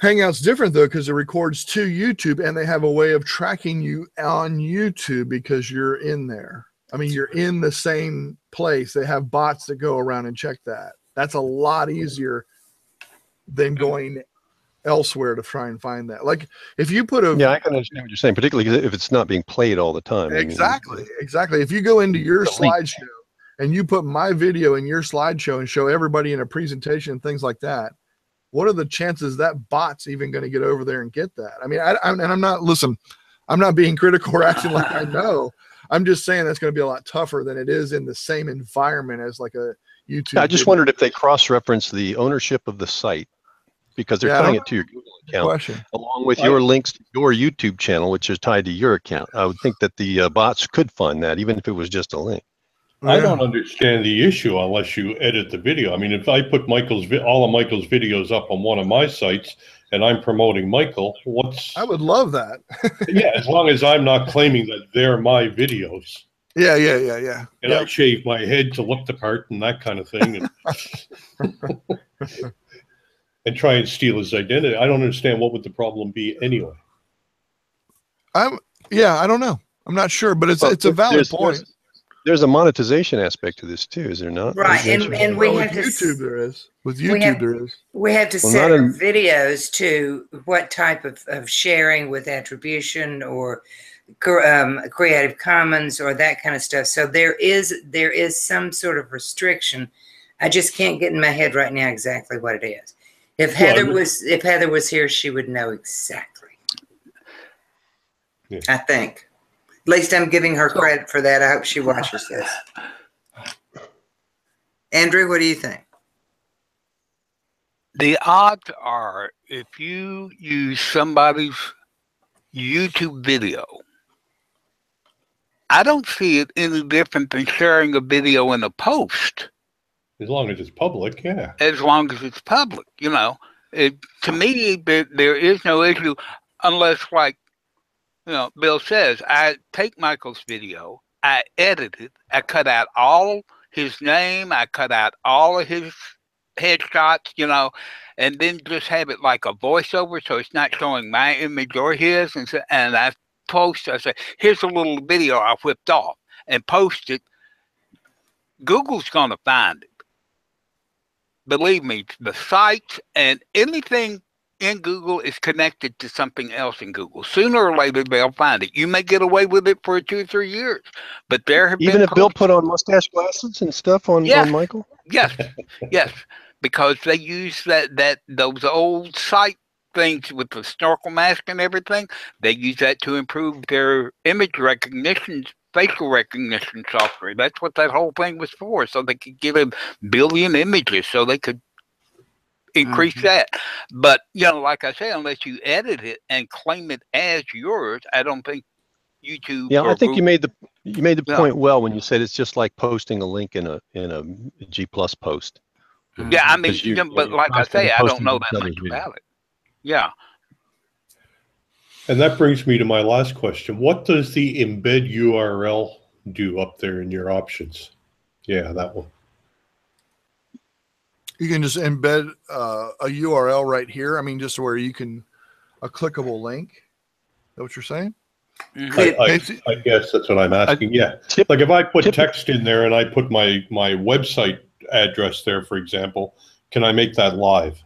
Hangout's different, though, because it records to YouTube, and they have a way of tracking you on YouTube because you're in there. I mean, you're in the same place. They have bots that go around and check that. That's a lot easier than going elsewhere to try and find that. Like if you put I can understand what you're saying, particularly if it's not being played all the time. Exactly. If you go into your slideshow and you put my video in your slideshow and show everybody in a presentation and things like that, what are the chances that bot's even going to get over there and get that? I mean, I'm not being critical or acting like I know. I'm just saying that's going to be a lot tougher than it is in the same environment as like a YouTube. I just wondered if they cross-reference the ownership of the site, because they're tying it to your Google account, along with your links to your YouTube channel, which is tied to your account. I would think that the bots could find that, even if it was just a link. I don't understand the issue unless you edit the video. I mean, if I put all of Michael's videos up on one of my sites and I'm promoting Michael, I would love that. Yeah, as long as I'm not claiming that they're my videos. Yeah. And I shave my head to look the part and that kind of thing. And try and steal his identity. I don't understand what would the problem be anyway. I don't know. I'm not sure, but it's a valid point. There's a monetization aspect to this too, is there not? Right, and we have with to YouTube. There is with YouTube. There is. We have to set our videos to what type of sharing with attribution or Creative Commons or that kind of stuff. So there is some sort of restriction. I just can't get in my head right now exactly what it is. If Heather was here, she would know exactly. Yeah. I think. At least I'm giving her credit for that. I hope she watches this. Andrew, what do you think? The odds are, if you use somebody's YouTube video, I don't see it any different than sharing a video in a post. As long as it's public, yeah. As long as it's public, you know. To me, there is no issue unless, like, you know, Bill says, I take Michael's video, I edit it, I cut out all his name, I cut out all of his headshots, you know, and then just have it like a voiceover so it's not showing my image or his. And I say, here's a little video I whipped off and post it. Google's going to find it. Believe me, the sites and anything in Google is connected to something else in Google. Sooner or later, they'll find it. You may get away with it for 2 or 3 years, but there have even if Bill put on mustache glasses and stuff on Michael. Yes, because they use those old site things with the snorkel mask and everything. They use that to improve their image recognition, facial recognition software. That's what that whole thing was for, so they could get 1 billion images, so they could increase that. But, you know, like I say, unless you edit it and claim it as yours, I don't think YouTube. Yeah, I think Google, you made the point well when you said it's just like posting a link in a G+ post. Yeah, I mean, but like I say, I don't know that much about it. Yeah. And that brings me to my last question. What does the embed URL do up there in your options? Yeah, that one. You can just embed a URL right here. I mean, just where you can, a clickable link. Is that what you're saying? I guess that's what I'm asking. Yeah. Like if I put text in there and I put my website address there, for example, can I make that live?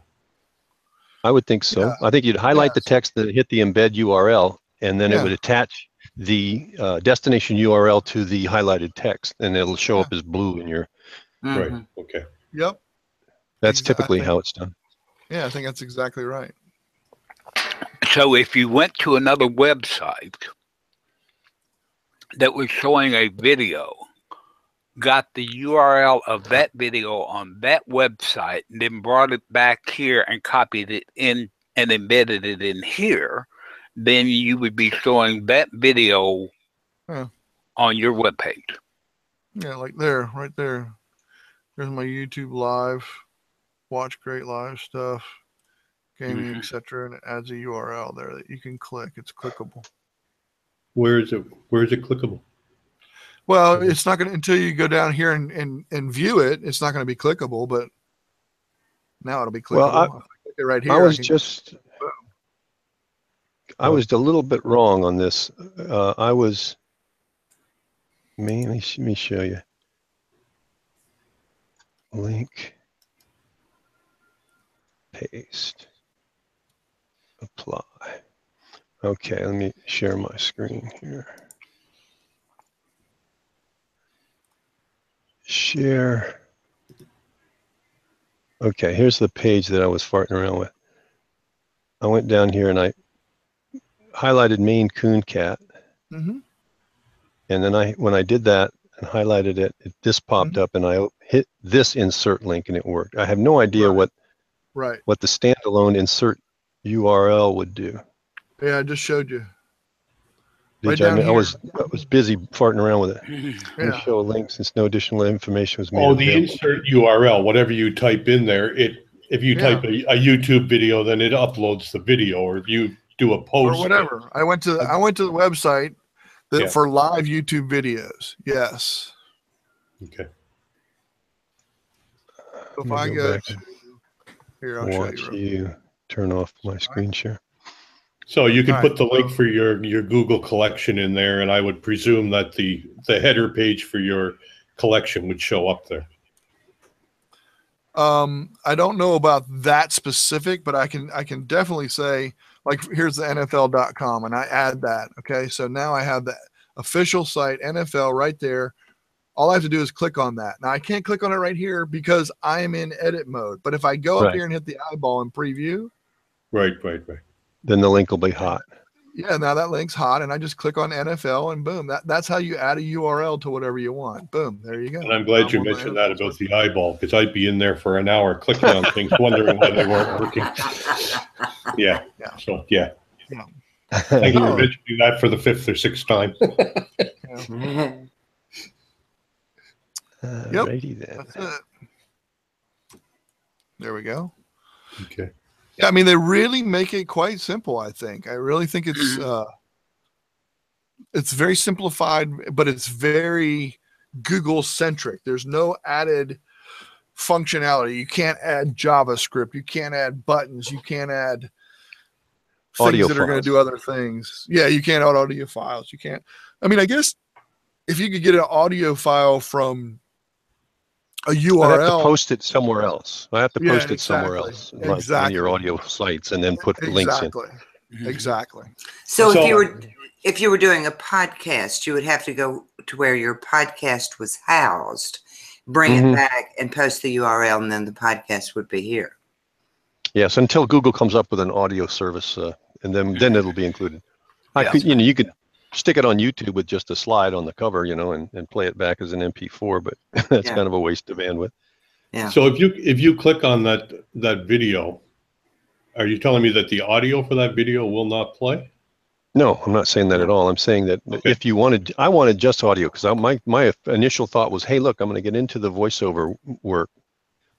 I would think so. Yeah. I think you'd highlight the text that hit the embed URL, and then it would attach the destination URL to the highlighted text, and it'll show up as blue in your. Right. Okay. Yep. That's typically how it's done. Yeah, I think that's exactly right. So if you went to another website that was showing a video, got the URL of that video on that website, and then brought it back here and copied it in and embedded it in here, then you would be showing that video on your webpage. Yeah, like there, right there. There's my YouTube live. Watch great live stuff, gaming, etc., and it adds a URL there that you can click. It's clickable. Where is it clickable? Well, it's not going to, until you go down here and view it, it's not going to be clickable, but now it'll be clickable. Well, right here. I was a little bit wrong on this. Let me show you. Link. Paste. Apply. Okay, let me share my screen here. Share. Okay, here's the page that I was farting around with. I went down here and I highlighted Maine Coon Cat. And then when I did that and highlighted it, this popped up, and I hit this insert link and it worked. I have no idea what the standalone insert URL would do. Yeah, I just showed you. Right down I here. was busy farting around with it. Yeah. Show a link since no additional information was made. Oh, the available. insert URL, whatever you type in there, if you type a YouTube video, then it uploads the video, or if you do a post or whatever. I went to the website for live YouTube videos. Yes. Okay. If I go here, I'll watch show you. you turn off my screen share. So you can put the link for your Google collection in there, and I would presume that the header page for your collection would show up there. I don't know about that specific, but I can definitely say, like, here's the NFL.com, and I add that. Okay, so now I have the official site NFL right there. All I have to do is click on that. Now I can't click on it right here because I'm in edit mode. But if I go up here and hit the eyeball and preview, right, then the link will be hot. Yeah, now that link's hot, and I just click on NFL, and boom, that's how you add a URL to whatever you want. Boom, there you go. And I'm glad you mentioned that about the eyeball, because I'd be in there for an hour clicking on things, wondering why they weren't working. Yeah. So yeah. Thank you for mentioning that for the 5th or 6th time. Alrighty then. That's it. There we go. Okay. Yeah, I mean, they really make it quite simple, I think. I really think it's very simplified, but it's very Google-centric. There's no added functionality. You can't add JavaScript. You can't add buttons. You can't add things that are going to do other things. Yeah, you can't add audio files. You can't. I mean, I guess if you could get an audio file from a URL. I have to post it somewhere else. I have to post it somewhere else, like on your audio sites, and then put the links in. Exactly. So if you were doing a podcast, you would have to go to where your podcast was housed, bring it back, and post the URL, and then the podcast would be here. Yes, until Google comes up with an audio service, and then it'll be included. You could stick it on YouTube with just a slide on the cover, and play it back as an MP4, but that's kind of a waste of bandwidth. Yeah. So if you click on that video, are you telling me that the audio for that video will not play? No, I'm not saying that at all. I'm saying that if you I wanted just audio, because my initial thought was, hey, look, I'm going to get into the voiceover work.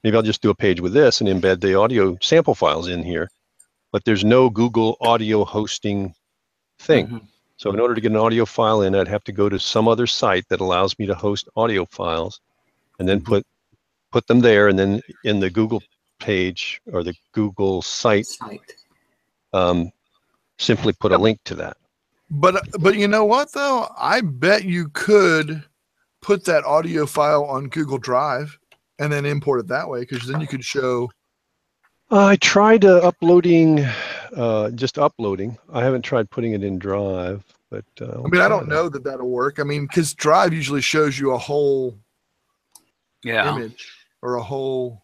Maybe I'll just do a page with this and embed the audio sample files in here. But there's no Google audio hosting thing. So in order to get an audio file in, I'd have to go to some other site that allows me to host audio files, and then put them there, and then in the Google page or the Google site, simply put a link to that. But you know what though? I bet you could put that audio file on Google Drive and then import it that way, because then you could show. I tried just uploading. I haven't tried putting it in Drive, but I mean, I don't know that that'll work. I mean, because Drive usually shows you a whole image or a whole.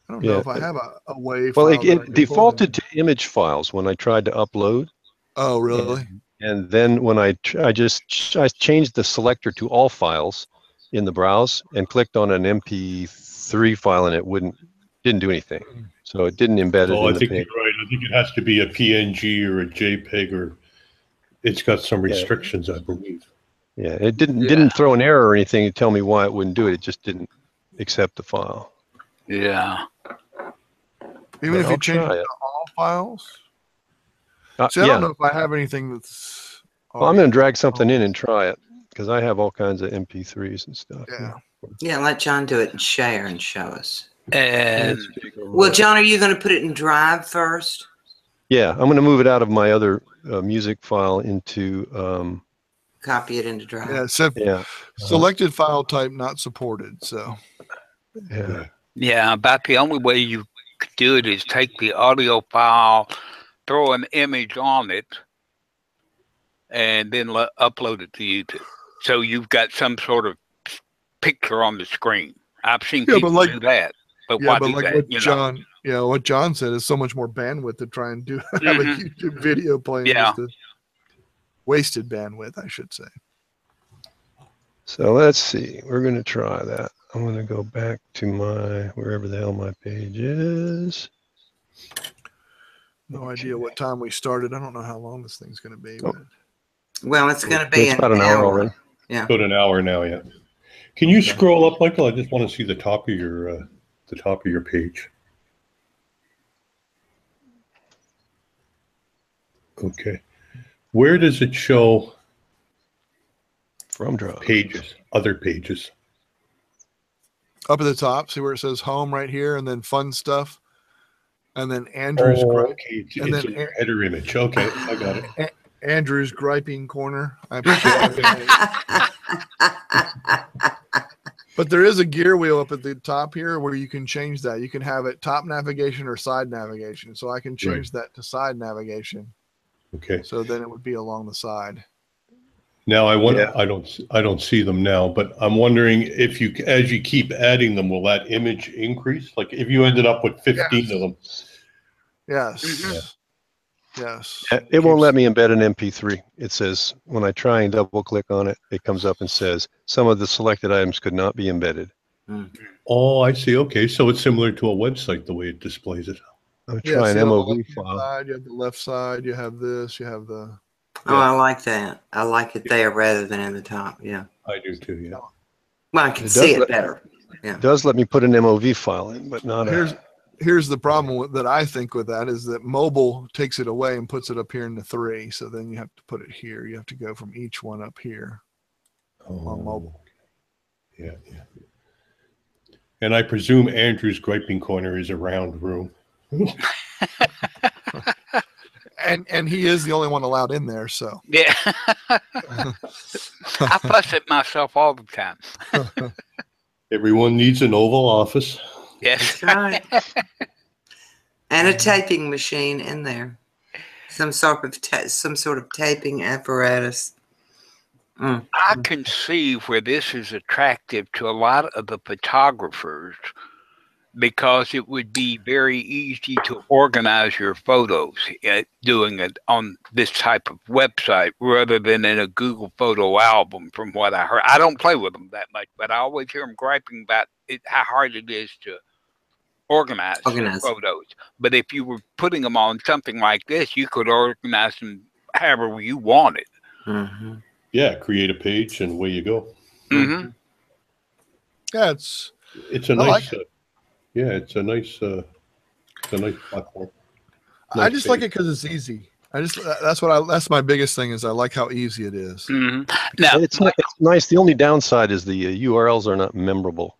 I don't know if I have a way. Well, it defaulted to image files when I tried to upload. Oh, really? And then when I changed the selector to all files in the browse and clicked on an MP3 file, and it didn't do anything. So it didn't embed it in the page. You're right. I think it has to be a PNG or a JPEG, or it's got some restrictions, I believe. Yeah, it didn't throw an error or anything to tell me why it wouldn't do it. It just didn't accept the file. Yeah. Even if you change it to all files? See, I don't know if I have anything that's... Well, I'm going to drag something in and try it, because I have all kinds of MP3s and stuff. Yeah, let John do it and share and show us. And well, John, are you going to put it in Drive first? Yeah, I'm going to move it out of my other music file into... copy it into Drive. Selected file type not supported, so... Yeah, about the only way you could do it is take the audio file, throw an image on it, and then upload it to YouTube. So you've got some sort of picture on the screen. I've seen people do that. But why do that? What John said is so much more bandwidth to try and have a YouTube video playing. Wasted bandwidth, I should say. So let's see. We're going to try that. I'm going to go back to wherever the hell my page is. No idea what time we started. I don't know how long this thing's going to be. Well, it's going to be It's about an hour already. Yeah. About an hour now, yeah. Can you scroll up, Michael? I just want to see the top of your page. Okay. Where does it show From Drive. pages, other pages? Up at the top, see where it says home right here, and then fun stuff, and then Andrew's Okay. It's and then in your header image. Okay, I got it. Andrew's griping corner. But there is a gear wheel up at the top here where you can change that. You can have it top navigation or side navigation. So I can change that to side navigation. Okay. So then it would be along the side. Now I wonder. I don't see them now, but I'm wondering if you, as you keep adding them, will that image increase? Like if you ended up with 15 of them. Yes. Mhm. Yeah. Yes. It won't let me embed an MP3. It says when I try and double click on it, it comes up and says some of the selected items could not be embedded. Oh, I see. Okay, so it's similar to a website the way it displays it. I'm trying MOV file. Side, you have the left side. You have this. You have the. Oh, I like that. I like it there rather than in the top. Yeah. I do too. Yeah. Well, I can see it better. Yeah. It does let me put an MOV file in, but not Here's the problem that I think with that is that mobile takes it away and puts it up here in the 3. So then you have to put it here. You have to go from each one up here on mobile. Yeah, yeah. And I presume Andrew's griping corner is a round room. And he is the only one allowed in there. So Yeah. I fuss at myself all the time. Everyone needs an Oval Office. Yes. That's right. And a taping machine in there. Some sort of taping apparatus. I can see where this is attractive to a lot of the photographers because it would be very easy to organize your photos doing it on this type of website rather than in a Google photo album, from what I heard. I don't play with them that much, but I always hear them griping about how hard it is to organize their photos. But if you were putting them on something like this, you could organize them however you wanted. Mm-hmm. Yeah, create a page and away you go. Mm-hmm. yeah, It's a nice. Yeah, it's a nice platform. I just like it because it's easy. That's my biggest thing is I like how easy it is. Mm-hmm. Now it's nice. The only downside is the URLs are not memorable.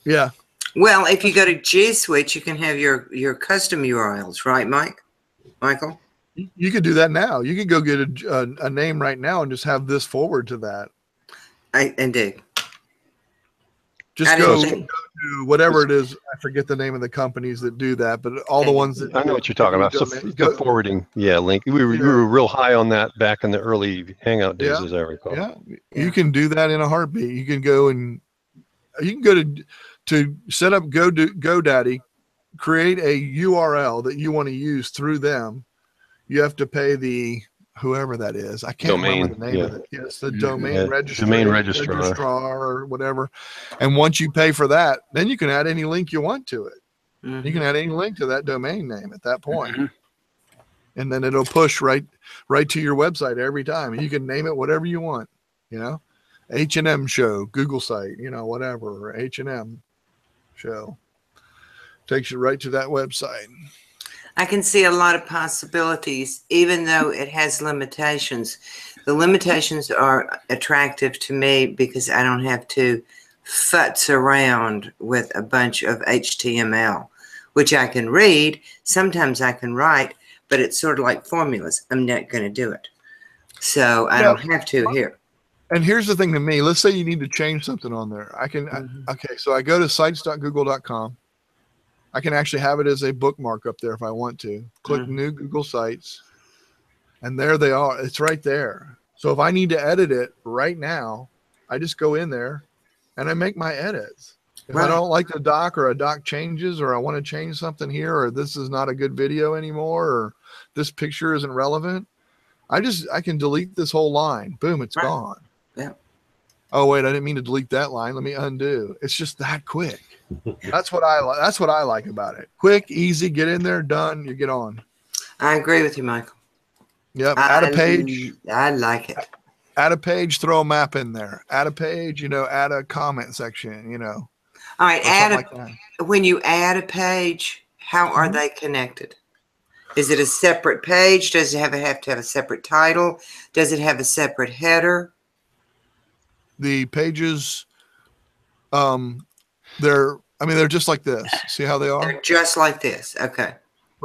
Yeah. Well, if you go to G Suite, you can have your custom URLs, right, Michael? You could do that now. You could go get a name right now and just have this forward to that. Indeed. Just go to whatever it is. I forget the name of the companies that do that, but all the ones that I know what you're talking about. So the forwarding, link. We were real high on that back in the early Hangout days, as I recall. Yeah, you can do that in a heartbeat. You can go to set up GoDaddy, create a URL that you want to use through them. You have to pay the whoever that is. I can't remember the name of it. Yes, the domain registrar or whatever. And once you pay for that, then you can add any link you want to it. Mm-hmm. You can add any link to that domain name at that point. Mm-hmm. And then it'll push right to your website every time. And you can name it whatever you want, H&M show, Google site, whatever, or H&M show. Takes you right to that website. I can see a lot of possibilities, even though it has limitations. The limitations are attractive to me because I don't have to futz around with a bunch of HTML, which I can read. Sometimes I can write, but it's sort of like formulas. I'm not going to do it. So I don't have to here. And here's the thing to me. Let's say you need to change something on there. Okay, so I go to sites.google.com. I can actually have it as a bookmark up there if I want to. Click New Google Sites, and there they are. It's right there. So if I need to edit it right now, I just go in there and I make my edits. If I don't like the doc or a doc changes or I want to change something here or this is not a good video anymore or this picture isn't relevant, I can delete this whole line. Boom, it's gone. Yeah. Oh, wait, I didn't mean to delete that line. Let me undo. It's just that quick. That's what I like. That's what I like about it. Quick, easy, get in there, done. You get on. I agree with you, Michael. Yep. Add a page. I like it. Add a page, throw a map in there. Add a page, add a comment section, All right. When you add a page, how are they connected? Is it a separate page? Does it have to have a separate title? Does it have a separate header? The pages, they're just like this. See how they are? They're just like this. Okay.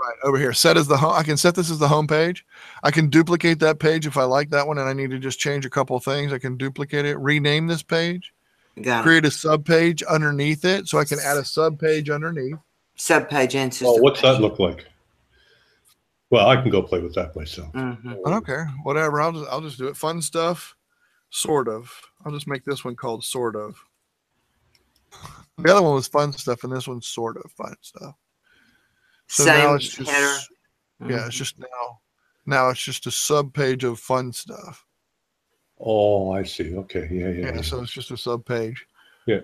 Right over here. Set as the home. I can set this as the home page. I can duplicate that page if I like that one and I need to just change a couple of things. I can duplicate it, rename this page, create a sub page underneath it, so I can add a sub page underneath. Sub page and Oh, what's that look like? Well, I can go play with that myself. I don't care. Whatever. I'll just do it. Fun stuff. Sort of. I'll just make this one called sort of. The other one was fun stuff, and this one's sort of fun stuff. So now it's just header. Yeah, it's just now it's just a sub page of fun stuff. Oh, I see. Okay. Yeah. So it's just a sub page. Yeah.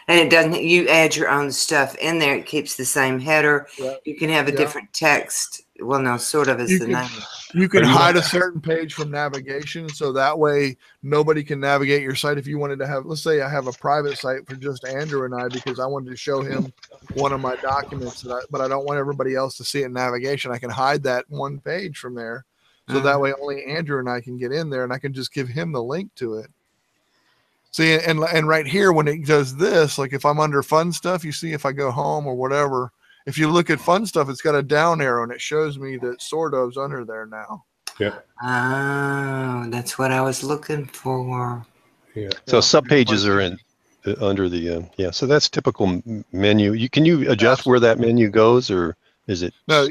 And it doesn't. You add your own stuff in there. It keeps the same header. Yeah. You can have a different text. Well, no, sort of is the name. You can hide a certain page from navigation, so that way nobody can navigate your site. If you wanted to have, let's say I have a private site for just Andrew and I because I wanted to show him one of my documents, but I don't want everybody else to see it in navigation. I can hide that one page from there, so that way only Andrew and I can get in there, and I can just give him the link to it. See, and right here when it does this, like if I'm under fun stuff, you see if I go home or whatever. If you look at fun stuff, it's got a down arrow and it shows me that sort of's under there now. Yeah. Oh, that's what I was looking for. Yeah. So subpages are under the So that's typical menu. Can you adjust where that menu goes, or is it? No,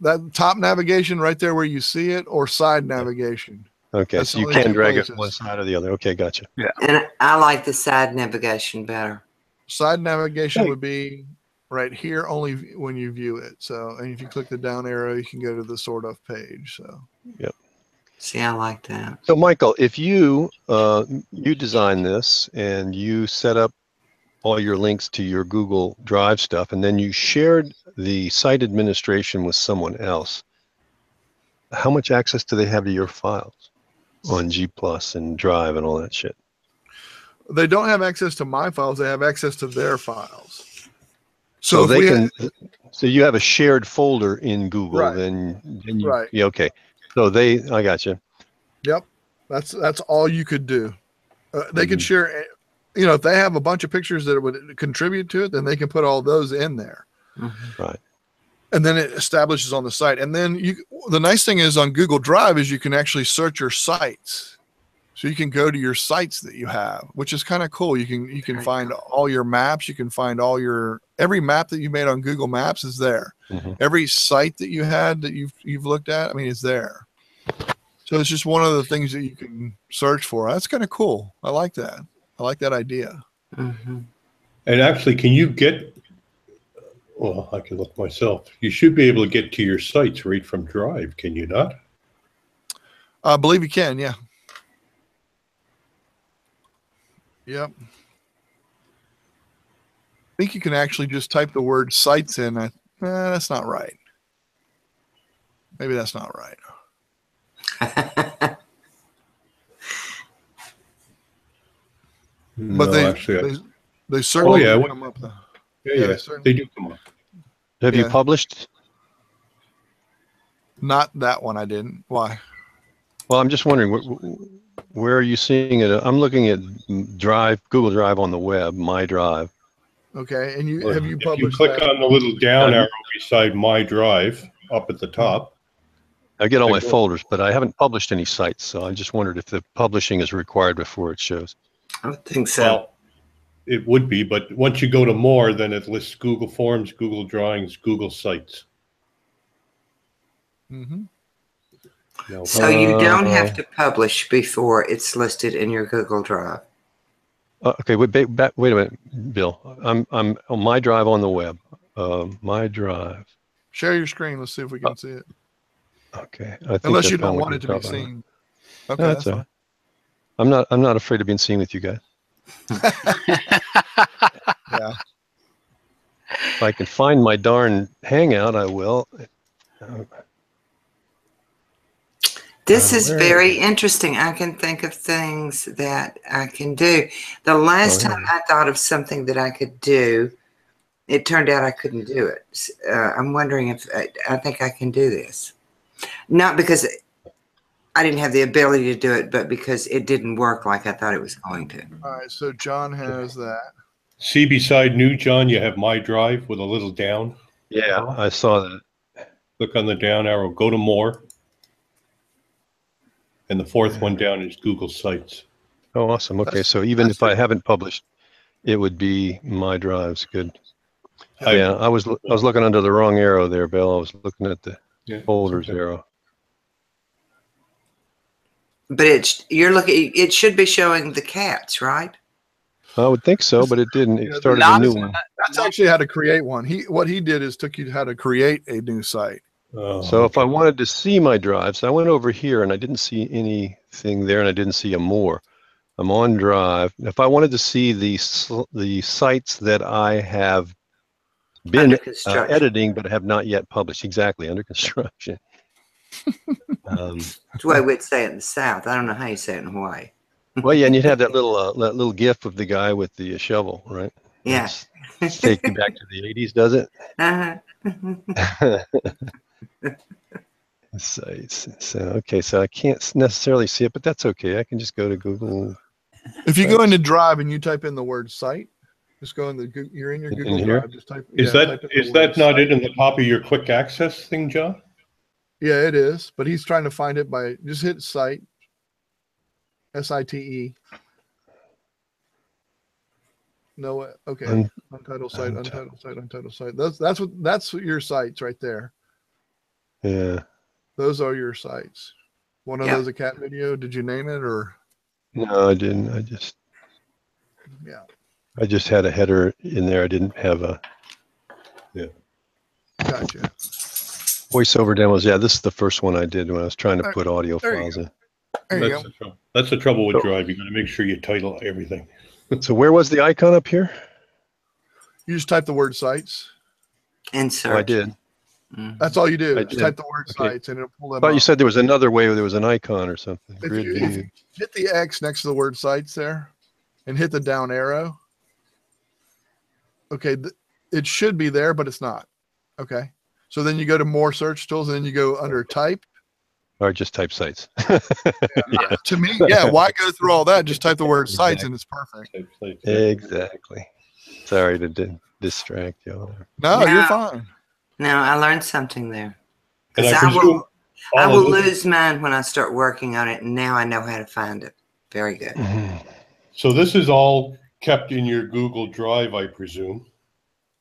that top navigation right there where you see it, or side navigation. Okay, that's so you can drag it one side or the other. Okay, gotcha. Yeah. And I like the side navigation better. Side navigation would be right here only when you view it. So, and if you click the down arrow, you can go to the sort of page. So, yep. See, I like that. So, Michael, if you design this and you set up all your links to your Google Drive stuff, and then you shared the site administration with someone else, how much access do they have to your files on G+ and Drive and all that shit? They don't have access to my files. They have access to their files. So they can. So you have a shared folder in Google, right. then you, right? Yeah, okay. So I got you. Yep, that's all you could do. They could share. If they have a bunch of pictures that would contribute to it, then they can put all those in there. Right. And then it establishes on the site. And then the nice thing is on Google Drive is you can actually search your sites. So you can go to your sites that you have, which is kind of cool. You can find all your maps. You can find every map that you made on Google Maps is there. Every site that you had that you've looked at, is there. So it's just one of the things that you can search for. That's kind of cool. I like that. I like that idea. And actually, can you get? Well, I can look myself. You should be able to get to your sites right from Drive. Can you not? I believe you can. Yeah. Yep. I think you can actually just type the word sites in. That's not right. Maybe that's not right. But they certainly come up. Yeah, they do come up. Have you published? Not that one. I didn't. Why? Well, I'm just wondering where are you seeing it? I'm looking at Google Drive on the web, My Drive. Okay, and have you published? If you click on the little down arrow beside My Drive up at the top. I get all my folders, but I haven't published any sites, so I just wondered if the publishing is required before it shows. I would think so. Well, it would be, but once you go to more, then it lists Google Forms, Google Drawings, Google Sites. So you don't have to publish before it's listed in your Google Drive. Okay, wait a minute, Bill. I'm on My Drive on the web. My Drive. Share your screen. Let's see if we can see it. Okay. Unless you don't want it to be seen. Okay, that's fine. I'm not afraid of being seen with you guys. Yeah. If I can find my darn Hangout, I will. This is very interesting. I can think of things that I can do. The last time I thought of something that I could do, it turned out I couldn't do it. I'm wondering if I think I can do this. Not because I didn't have the ability to do it, but because it didn't work like I thought it was going to. All right, so John has that. See beside new, John, you have My Drive with a little down. Yeah, I saw that. Click on the down arrow, go to More. And the fourth one down is Google Sites. Oh, awesome. Okay, so even if I haven't published, it would be My Drives. Good. Yeah, I was looking under the wrong arrow there, Bill. I was looking at the folders arrow. But it should be showing the cats, right? I would think so, but it didn't. It started a new one. That's actually how to create one. What he did is took you how to create a new site. So if I wanted to see my drives, I went over here and I didn't see anything there, and I didn't see a more. I'm on Drive. If I wanted to see the sites that I have been editing but have not yet published, exactly, under construction. That's the way we'd say it in the South. I don't know how you say it in Hawaii. Well, yeah, and you'd have that little GIF of the guy with the shovel, right? Yeah. Take you back to the 80s, does it? Sites. So okay, so I can't necessarily see it, but that's okay. I can just go to Google. If you go into Drive and you type in the word site, just go in the you're in your Google Drive. Just type. Is that not it in the top of your quick access thing, John? Yeah, it is. But he's trying to find it by just hit site. SITE. No, okay. Untitled site, untitled site, untitled site. That's your sites right there. Yeah. Those are your sites. One of those a cat video. Did you name it or? No, I didn't. I just had a header in there. I didn't have a. Yeah. Gotcha. Voiceover demos. Yeah, this is the first one I did when I was trying to put audio files in. That's the trouble with Drive. You got to make sure you title everything. So where was the icon up here? You just type the word sites. And search. Oh, I did. That's all you do. Just type the word sites and it'll pull them up. I thought you said there was another way where there was an icon or something. If you hit the X next to the word sites there and hit the down arrow. Okay, it should be there, but it's not. Okay. So then you go to more search tools and then you go under type. Or just type sites. Yeah. To me, why go through all that? Just type the word sites and it's perfect. Exactly. Sorry to distract you. No, you're fine. No, I learned something there. And I will lose mine when I start working on it, and now I know how to find it. Very good. So this is all kept in your Google Drive, I presume,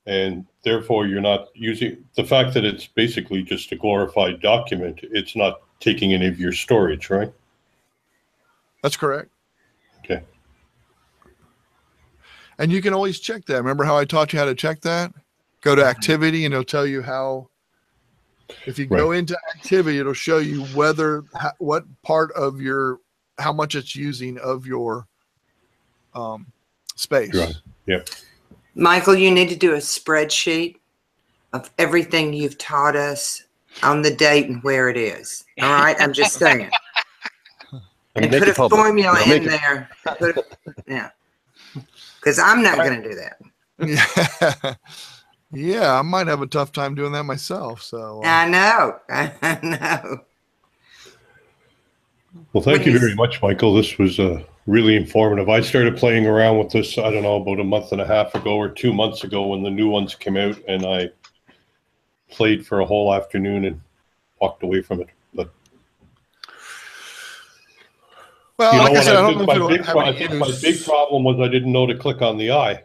and therefore you're not using the fact that it's basically just a glorified document. It's not taking any of your storage, right? That's correct. Okay. And you can always check that. Remember how I taught you how to check that? Go to activity and it'll tell you how, if you go into activity, it'll show you what part of how much it's using of your space. Right. Yep. Michael, you need to do a spreadsheet of everything you've taught us on the date and where it is. All right. I'm just saying. And put a formula in there. Yeah. Because I'm not going to do that. Yeah. Yeah, I might have a tough time doing that myself. So I know. I know. Well, thank you very much, Michael. This was really informative. I started playing around with this, I don't know, about a month and a half ago or 2 months ago when the new ones came out, and I played for a whole afternoon and walked away from it. But well, you know like I said, I don't know I think my big problem was I didn't know to click on the eye.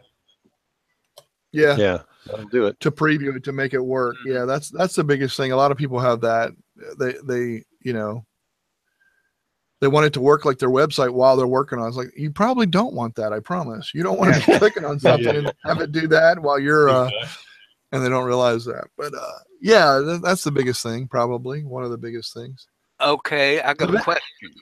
Yeah. Yeah. That'll do it. To preview it, to make it work. Yeah, that's the biggest thing. A lot of people have that. They want it to work like their website while they're working on it. It's like, you probably don't want that, I promise. You don't want to be clicking on something and have it do that while you're and they don't realize that. But yeah, that's the biggest thing, probably. One of the biggest things. Okay, I got a question.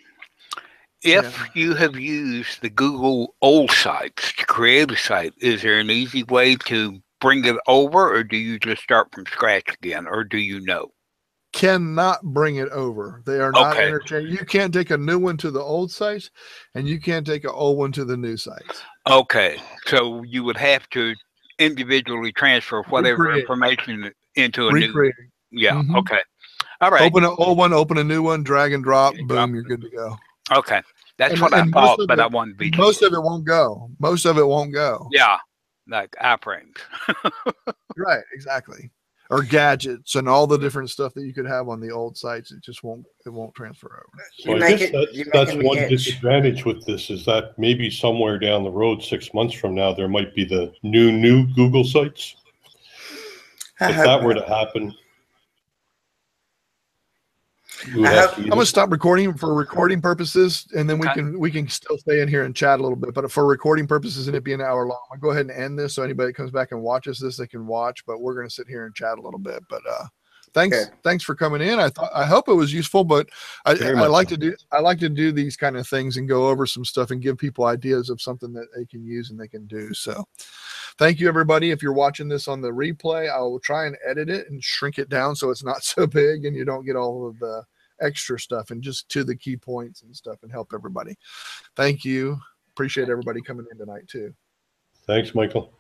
If you have used the Google old sites to create a site, is there an easy way to bring it over, or do you just start from scratch again, or do you know? cannot bring it over. They are not Okay. interchangeable. You can't take a new one to the old sites, and you can't take an old one to the new sites. Okay. So you would have to individually transfer whatever Recreate. information into a Recreate. new. Yeah. Mhm. Okay. All right. Open an old one, open a new one, drag and drop, boom, you're good to go. Okay. That's And- what I and thought, most of but it- I wanted to be Most sure. of it won't go. Most of it won't go. Yeah. Like iframes. Right, exactly. Or gadgets and all the different stuff that you could have on the old sites. It just won't transfer over. So You I make guess it- you that's make it one itch. disadvantage with this is that maybe somewhere down the road, 6 months from now, there might be the new Google sites. I If hope that were not. to happen, we would I have hope- to I'm gonna either- stop recording for recording purposes, and then Okay. we can still stay in here and chat a little bit. But for recording purposes, and it be an hour long, I'll go ahead and end this so anybody that comes back and watches this, they can watch. But we're gonna sit here and chat a little bit. But thanks Okay. for coming in. I hope it was useful. But I Very much like so. to do these kind of things and go over some stuff and give people ideas of something that they can use and they can do. So thank you, everybody. If you're watching this on the replay, I will try and edit it and shrink it down so it's not so big and you don't get all of the extra stuff, and just to the key points and stuff, and help everybody. Thank you. Appreciate everybody coming in tonight too. Thanks, Michael.